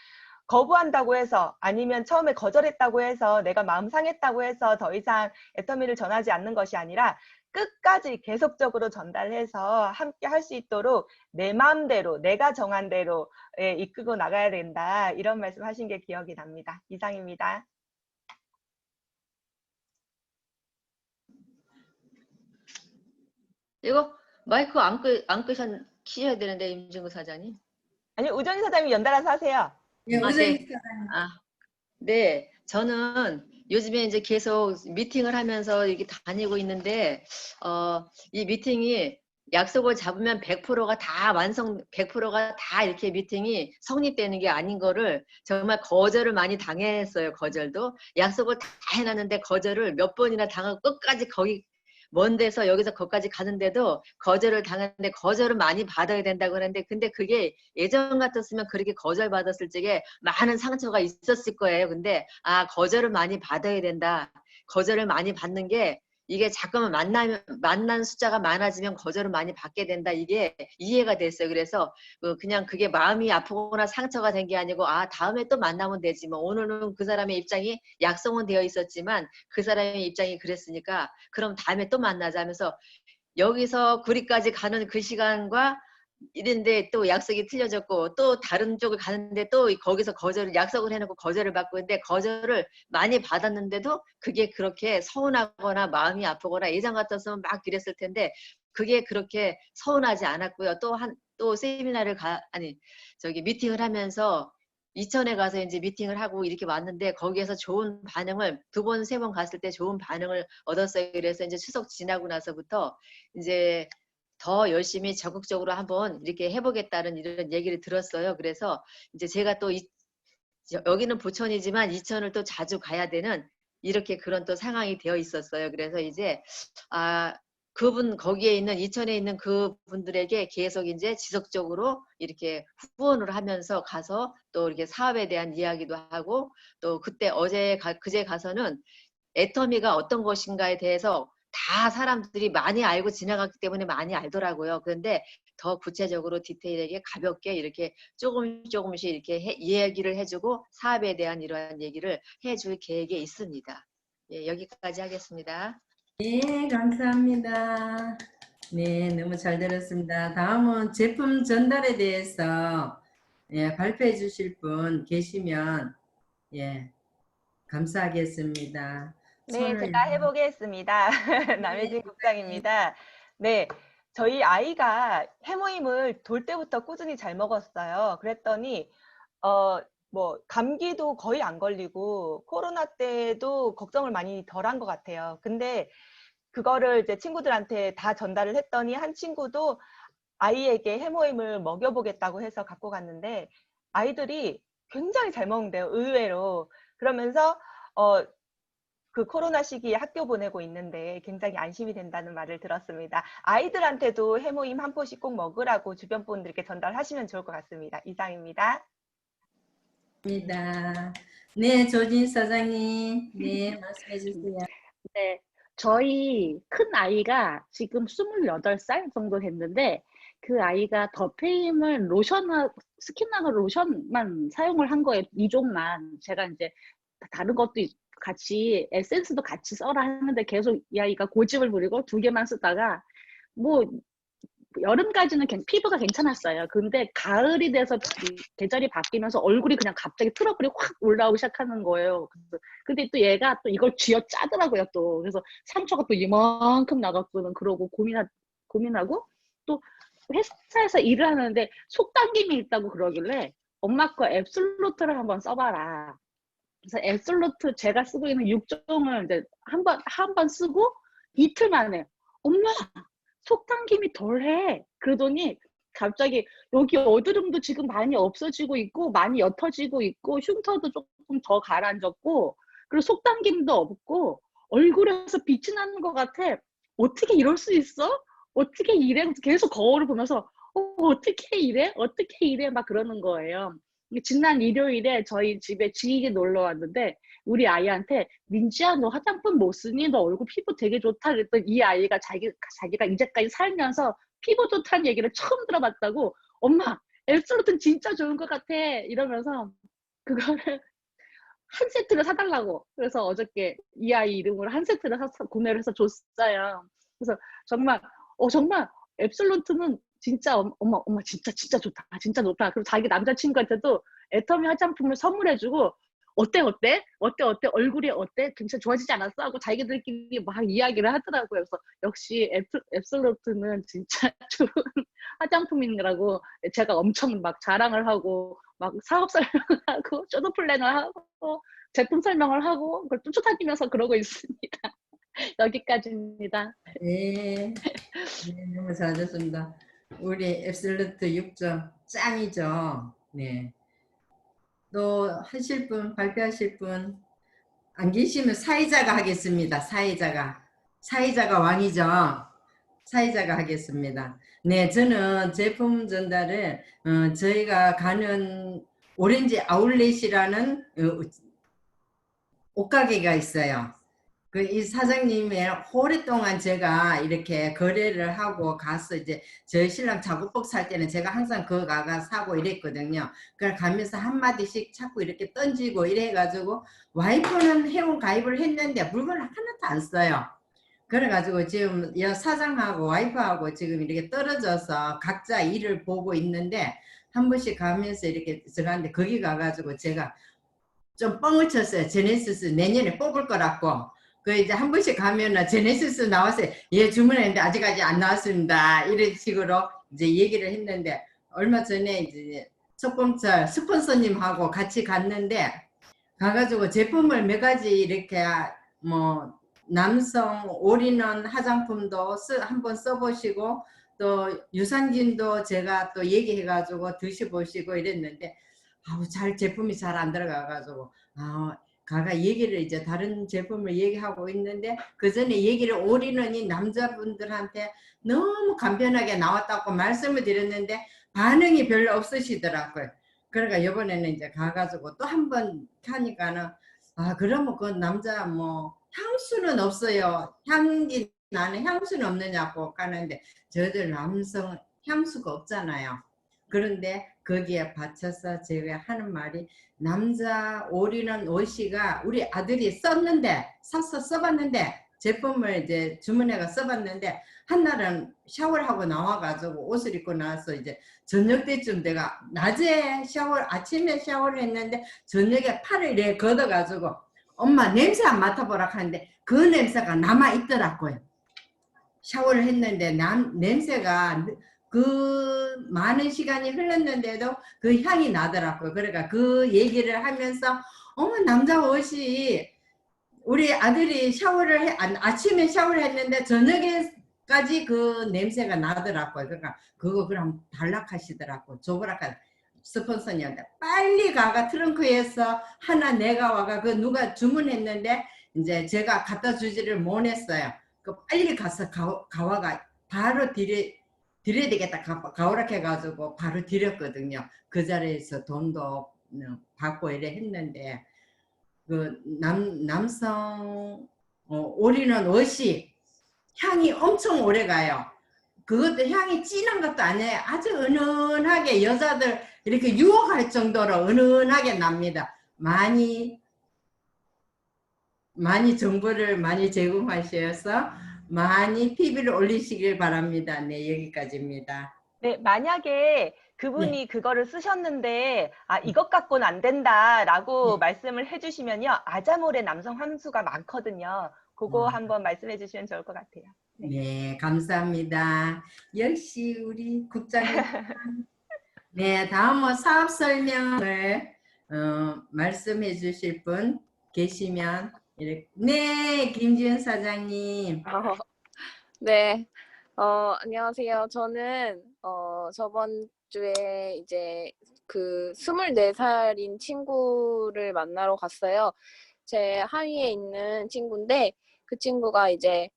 거부한다고 해서 아니면 처음에 거절했다고 해서 내가 마음 상했다고 해서 더 이상 애터미를 전하지 않는 것이 아니라 끝까지 계속적으로 전달해서 함께 할 수 있도록 내 마음대로 내가 정한 대로 이끌고 나가야 된다. 이런 말씀 하신 게 기억이 납니다. 이상입니다. 이거 마이크 키셔야 되는데 임진구 사장님. 아니, 우정희 사장님이 연달아서 하세요. 네, 아, 우정희 네. 사장님. 네, 저는 요즘에 이제 계속 미팅을 하면서 이렇게 다니고 있는데, 이 미팅이 약속을 잡으면 100%가 다 100%가 다 이렇게 미팅이 성립되는 게 아닌 거를 정말 거절을 많이 당했어요, 거절도. 약속을 다 해놨는데 거절을 몇 번이나 당하고 끝까지 거기 먼 데서 여기서 거기까지 가는데도 거절을 당하는데 거절을 많이 받아야 된다고 하는데 근데 그게 예전 같았으면 그렇게 거절받았을 적에 많은 상처가 있었을 거예요. 근데 거절을 많이 받아야 된다. 거절을 많이 받는 게 이게 자꾸만 만난 숫자가 많아지면 거절을 많이 받게 된다. 이게 이해가 됐어요. 그래서 그냥 그게 마음이 아프거나 상처가 된 게 아니고 다음에 또 만나면 되지. 뭐 오늘은 그 사람의 입장이 약속은 되어 있었지만 그 사람의 입장이 그랬으니까 그럼 다음에 또 만나자 하면서 여기서 구리까지 가는 그 시간과 이런데 또 약속이 틀려졌고 또 다른 쪽을 가는데 또 거기서 약속을 해놓고 거절을 받고 있는데 거절을 많이 받았는데도 그게 그렇게 서운하거나 마음이 아프거나 예전 같았으면 막 그랬을 텐데 그게 그렇게 서운하지 않았고요. 또 세미나를 미팅을 하면서 이천에 가서 이제 미팅을 하고 이렇게 왔는데 거기에서 좋은 반응을 2번, 3번 갔을 때 좋은 반응을 얻었어요. 그래서 이제 추석 지나고 나서부터 이제 더 열심히 적극적으로 한번 이렇게 해보겠다는 이런 얘기를 들었어요. 그래서 이제 제가 또 여기는 부천이지만 이천을 또 자주 가야 되는 이렇게 그런 또 상황이 되어 있었어요. 그래서 이제 거기에 있는 이천에 있는 그분들에게 계속 이제 지속적으로 이렇게 후원을 하면서 가서 또 이렇게 사업에 대한 이야기도 하고 또 그때 그제 가서는 애터미가 어떤 것인가에 대해서 다 사람들이 많이 알고 지나갔기 때문에 많이 알더라고요. 그런데 더 구체적으로 디테일하게 가볍게 이렇게 조금씩 이렇게 이야기를 해주고 사업에 대한 이러한 얘기를 해줄 계획에 있습니다. 예, 여기까지 하겠습니다. 네, 감사합니다. 네, 너무 잘 들었습니다. 다음은 제품 전달에 대해서 발표해 주실 분 계시면 감사하겠습니다. 네, 제가 해보겠습니다. 남혜진 국장입니다. 네, 저희 아이가 해모임을 돌 때부터 꾸준히 잘 먹었어요. 그랬더니 뭐 감기도 거의 안 걸리고 코로나 때도 걱정을 많이 덜 한 것 같아요. 근데 그거를 이제 친구들한테 다 전달을 했더니 한 친구도 아이에게 해모임을 먹여보겠다고 해서 갖고 갔는데 아이들이 굉장히 잘 먹는데요, 의외로. 그러면서 그 코로나 시기에 학교 보내고 있는데 굉장히 안심이 된다는 말을 들었습니다. 아이들한테도 해모임 한 포씩 꼭 먹으라고 주변 분들께 전달하시면 좋을 것 같습니다. 이상입니다. 네, 조진 사장님. 네, 말씀해 주세요. 네, 저희 큰 아이가 지금 28살 정도 됐는데 그 아이가 더페임을 스킨하고 로션만 사용을 한 거예요. 2종만. 제가 이제 다른 것도 같이 에센스도 같이 써라 하는데 계속 이 아이가 고집을 부리고 2개만 쓰다가 뭐 여름까지는 피부가 괜찮았어요. 근데 가을이 돼서 계절이 바뀌면서 얼굴이 그냥 갑자기 트러블이 확 올라오기 시작하는 거예요. 근데 또 얘가 또 이걸 쥐어짜더라고요. 또 그래서 상처가 또 이만큼 나갔거든. 그러고 고민하고 또 회사에서 일을 하는데 속당김이 있다고 그러길래 엄마 거 앱솔루트를 한번 써봐라. 그래서 앱솔루트 제가 쓰고 있는 6종을 이제 한 번 쓰고 이틀 만에 엄마 속당김이 덜해. 그러더니 갑자기 여기 어드름도 지금 많이 없어지고 있고 많이 옅어지고 있고 흉터도 조금 더 가라앉았고 그리고 속당김도 없고 얼굴에서 빛이 나는 것 같아. 어떻게 이럴 수 있어? 어떻게 이래? 계속 거울을 보면서 어떻게 이래? 어떻게 이래? 막 그러는 거예요. 지난 일요일에 저희 집에 지인이 놀러 왔는데 우리 아이한테 민지야 너 화장품 못 쓰니? 너 얼굴 피부 되게 좋다 그랬더니 이 아이가 자기가 이제까지 살면서 피부 좋다는 얘기를 처음 들어봤다고 엄마 앱솔루트는 진짜 좋은 것 같아 이러면서 그거를 한 세트를 사달라고 그래서 어저께 이 아이 이름으로 한 세트를 구매를 해서 줬어요. 그래서 정말 앱솔루트는 진짜 엄마 진짜 좋다 진짜 좋다. 그리고 자기 남자친구한테도 애터미 화장품을 선물해주고 어때 얼굴이 어때 굉장히 좋아지지 않았어 하고 자기들끼리 막 이야기를 하더라고요. 그래서 역시 앱솔루트는 진짜 좋은 화장품이라고 제가 엄청 막 자랑을 하고 막 사업 설명을 하고 쇼도 플랜을 하고 제품 설명을 하고 그걸 쫓아다니면서 그러고 있습니다. 여기까지입니다. 네, 너무 잘 됐습니다. 우리 앱솔루트 6점 짱이죠. 네. 또 발표하실 분 안 계시면 사회자가 하겠습니다. 사회자가 왕이죠. 사회자가 하겠습니다. 네, 저는 제품 전달을 저희가 가는 오렌지 아울렛이라는 옷가게가 있어요. 이 사장님의 오랫동안 제가 이렇게 거래를 하고 가서 이제 저희 신랑 작업복 살 때는 제가 항상 그 가가 사고 이랬거든요. 그걸 가면서 한마디씩 자꾸 이렇게 던지고 이래가지고 와이프는 회원 가입을 했는데 물건을 하나도 안 써요. 그래가지고 지금 사장하고 와이프하고 지금 이렇게 떨어져서 각자 일을 보고 있는데 한 번씩 가면서 이렇게 들어가는데 거기 가가지고 제가 좀 뻥을 쳤어요. 제네시스 내년에 뽑을 거라고. 그 이제 한 번씩 가면은 제네시스 나와서 주문했는데 아직까지 안 나왔습니다. 이런 식으로 이제 얘기를 했는데 얼마 전에 이제 석범철 스폰서님하고 같이 갔는데 가가지고 제품을 몇 가지 이렇게 뭐 남성 올인원 화장품도 한번 써보시고 또 유산균도 제가 또 얘기해가지고 드셔보시고 이랬는데 아우 제품이 잘 안 들어가가지고 가가 얘기를 이제 다른 제품을 얘기하고 있는데 그 전에 얘기를 올인원이 남자분들한테 너무 간편하게 나왔다고 말씀을 드렸는데 반응이 별로 없으시더라고요. 그러니까 이번에는 이제 가가지고 또 한 번 하니까는 그러면 그 남자 뭐 향수는 없어요. 향기 나는 향수는 없느냐고 하는데 저희들 남성 향수가 없잖아요. 그런데 거기에 받쳐서 제가 하는 말이 남자 올인원 옷이가 우리 아들이 사서 써봤는데 제품을 이제 주문해가 써봤는데 한날은 샤워를 하고 나와가지고 옷을 입고 나서 이제 저녁 때쯤 내가 낮에 아침에 샤워를 했는데 저녁에 팔을 이렇게 걷어가지고 엄마 냄새 안 맡아보라 하는데 그 냄새가 남아있더라고요. 샤워를 했는데 냄새가 그 많은 시간이 흘렀는데도 그 향이 나더라고요. 그러니까 그 얘기를 하면서 남자 옷이 우리 아들이 아침에 샤워를 했는데 저녁에까지 그 냄새가 나더라고요. 그러니까 그거 그럼 단락하시더라고요. 조그랗게 스폰서님한테 빨리 가가 트렁크에서 하나 내가 와가 그 누가 주문했는데 이제 제가 갖다 주지를 못했어요. 그 빨리 가서 가와가 바로 드려야 되겠다 가오라 해가지고 바로 드렸거든요. 그 자리에서 돈도 받고 이래 했는데 그 남성 올인원 옷이 향이 엄청 오래 가요. 그것도 향이 진한 것도 아니에요. 아주 은은하게 여자들 이렇게 유혹할 정도로 은은하게 납니다. 많이 정보를 많이 제공하셔서 많이 PB를 올리시길 바랍니다. 네, 여기까지입니다. 네, 만약에 그분이 그거를 쓰셨는데 이것 갖고는 안 된다라고 말씀을 해주시면요. 아자몰의 남성 향수가 많거든요. 그거 한번 말씀해 주시면 좋을 것 같아요. 네, 감사합니다. 역시 우리 국장님. 네, 다음은 사업 설명을 말씀해 주실 분 계시면 네, 김지은 사장님. 네. 안녕하세요. 저는 저번 주에 이제 그 24살인 친구를 만나러 갔어요. 제 하위에 있는 친구인데 그 친구가 이제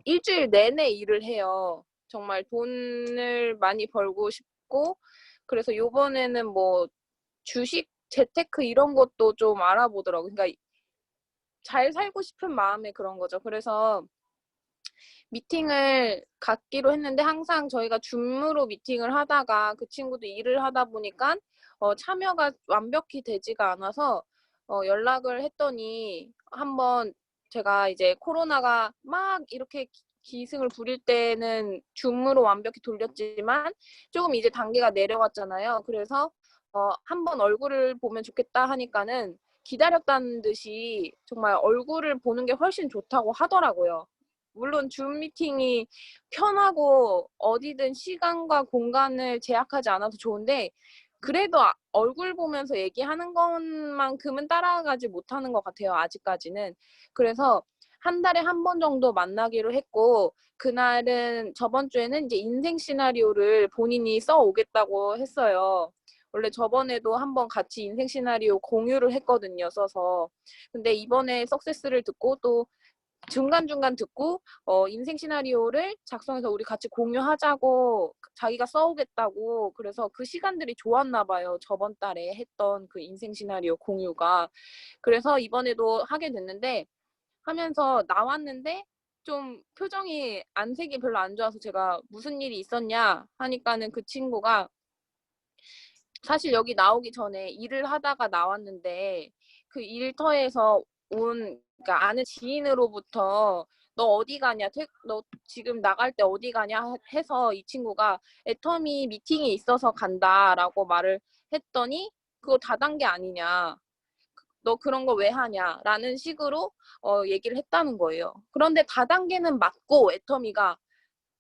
일주일 내내 일을 해요. 정말 돈을 많이 벌고 싶고 그래서 요번에는 뭐 주식, 재테크 이런 것도 좀 알아보더라고요. 그러니까 잘 살고 싶은 마음에 그런 거죠. 그래서 미팅을 갖기로 했는데 항상 저희가 줌으로 미팅을 하다가 그 친구도 일을 하다 보니까 참여가 완벽히 되지가 않아서 연락을 했더니 한번 제가 이제 코로나가 막 이렇게 기승을 부릴 때는 줌으로 완벽히 돌렸지만 조금 이제 단계가 내려왔잖아요. 그래서 한번 얼굴을 보면 좋겠다 하니까는 기다렸다는 듯이 정말 얼굴을 보는 게 훨씬 좋다고 하더라고요. 물론 줌 미팅이 편하고 어디든 시간과 공간을 제약하지 않아도 좋은데 그래도 얼굴 보면서 얘기하는 것만큼은 따라가지 못하는 것 같아요. 아직까지는. 그래서 한 달에 한 번 정도 만나기로 했고 그날은 저번 주에는 이제 인생 시나리오를 본인이 써오겠다고 했어요. 원래 저번에도 한번 같이 인생 시나리오 공유를 했거든요. 써서. 근데 이번에 석세스를 듣고 또 중간중간 듣고 인생 시나리오를 작성해서 우리 같이 공유하자고 자기가 써오겠다고 그래서 그 시간들이 좋았나 봐요. 저번 달에 했던 그 인생 시나리오 공유가. 그래서 이번에도 하게 됐는데 하면서 나왔는데 좀 표정이 안색이 별로 안 좋아서 제가 무슨 일이 있었냐 하니까는 그 친구가 사실 여기 나오기 전에 일을 하다가 나왔는데 그 일터에서 그러니까 아는 지인으로부터 너 어디 가냐? 너 지금 나갈 때 어디 가냐? 해서 이 친구가 애터미 미팅이 있어서 간다라고 말을 했더니 그거 다단계 아니냐? 너 그런 거 왜 하냐? 라는 식으로 얘기를 했다는 거예요. 그런데 다단계는 맞고 애터미가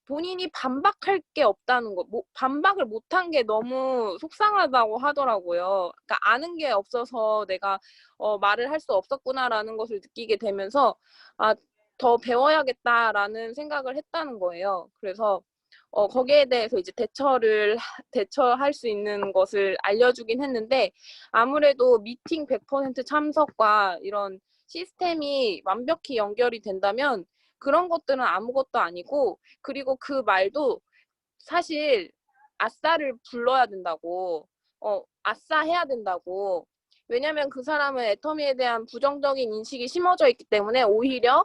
본인이 반박할 게 없다는 거, 반박을 못한 게 너무 속상하다고 하더라고요. 그러니까 아는 게 없어서 내가 말을 할 수 없었구나라는 것을 느끼게 되면서 더 배워야겠다라는 생각을 했다는 거예요. 그래서 거기에 대해서 이제 대처할 수 있는 것을 알려주긴 했는데, 아무래도 미팅 100% 참석과 이런 시스템이 완벽히 연결이 된다면 그런 것들은 아무것도 아니고, 그리고 그 말도 사실 아싸를 불러야 된다고, 아싸 해야 된다고. 왜냐면 그 사람은 애터미에 대한 부정적인 인식이 심어져 있기 때문에 오히려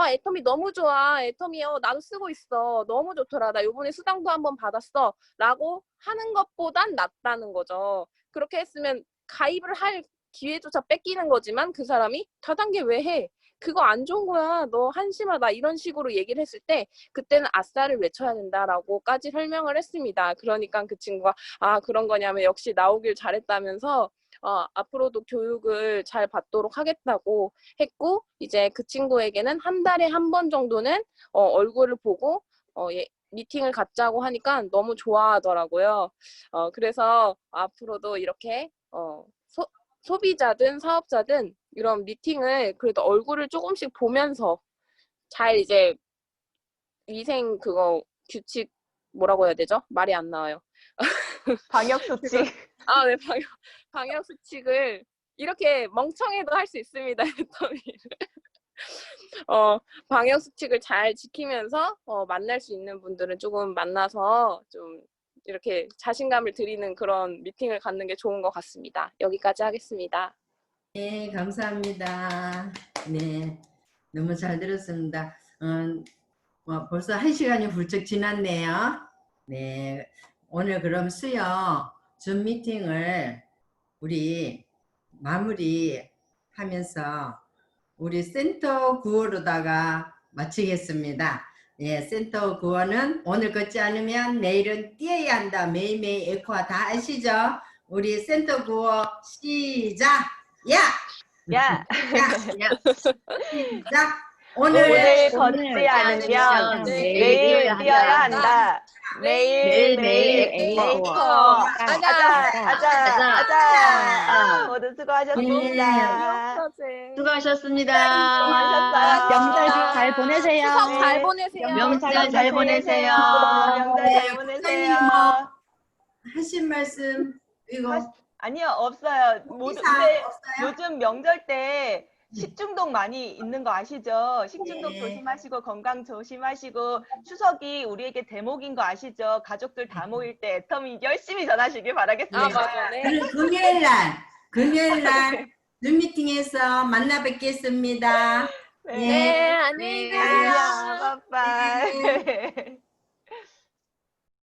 애터미 너무 좋아. 애터미 나도 쓰고 있어. 너무 좋더라. 나 요번에 수당도 한번 받았어. 라고 하는 것보단 낫다는 거죠. 그렇게 했으면 가입을 할 기회조차 뺏기는 거지만 그 사람이 다단계 왜 해? 그거 안 좋은 거야. 너 한심하다. 이런 식으로 얘기를 했을 때 그때는 아싸를 외쳐야 된다라고까지 설명을 했습니다. 그러니까 그 친구가 그런 거냐면 역시 나오길 잘했다면서 앞으로도 교육을 잘 받도록 하겠다고 했고, 이제 그 친구에게는 한 달에 한 번 정도는 얼굴을 보고 미팅을 갖자고 하니까 너무 좋아하더라고요. 그래서 앞으로도 이렇게 소비자든 사업자든 이런 미팅을 그래도 얼굴을 조금씩 보면서 잘 이제 위생 규칙 뭐라고 해야 되죠? 말이 안 나와요. 방역 수칙. 네, 방역 수칙을 이렇게 멍청해도 할 수 있습니다. 방역 수칙을 잘 지키면서 만날 수 있는 분들은 조금 만나서 좀 이렇게 자신감을 드리는 그런 미팅을 갖는 게 좋은 것 같습니다. 여기까지 하겠습니다. 네, 감사합니다. 네, 너무 잘 들었습니다. 벌써 1시간이 훌쩍 지났네요. 네, 오늘 그럼 수요 줌 미팅을 우리 마무리하면서 우리 센터 구호로다가 마치겠습니다. 예, 센터 구호는 오늘 걷지 않으면 내일은 뛰어야 한다. 매일매일 에코와 다 아시죠? 우리 센터 구호 시작! 야! 야! 시작! 오늘 걷지 않으면 내일 뛰어야 한다. 매일 에이커. 아자. 모두 수고하셨습니다. 수고하셨습니다. 명절 잘 보내세요. 추석 잘 보내세요. 명절 잘 보내세요. 명절 잘 보내세요. 하신 말씀 이거 아니요, 없어요. 근데 없어요? 요즘 명절 때 식중독 많이 있는 거 아시죠? 식중독 네. 조심하시고 건강 조심하시고, 추석이 우리에게 대목인 거 아시죠? 가족들 다 모일 때 애터미 열심히 전하시길 바라겠습니다. 맞아. 네. 그럼 금요일날 줌 미팅에서 만나 뵙겠습니다. 네, 안녕히 계세요. 안녕, 빠빠이.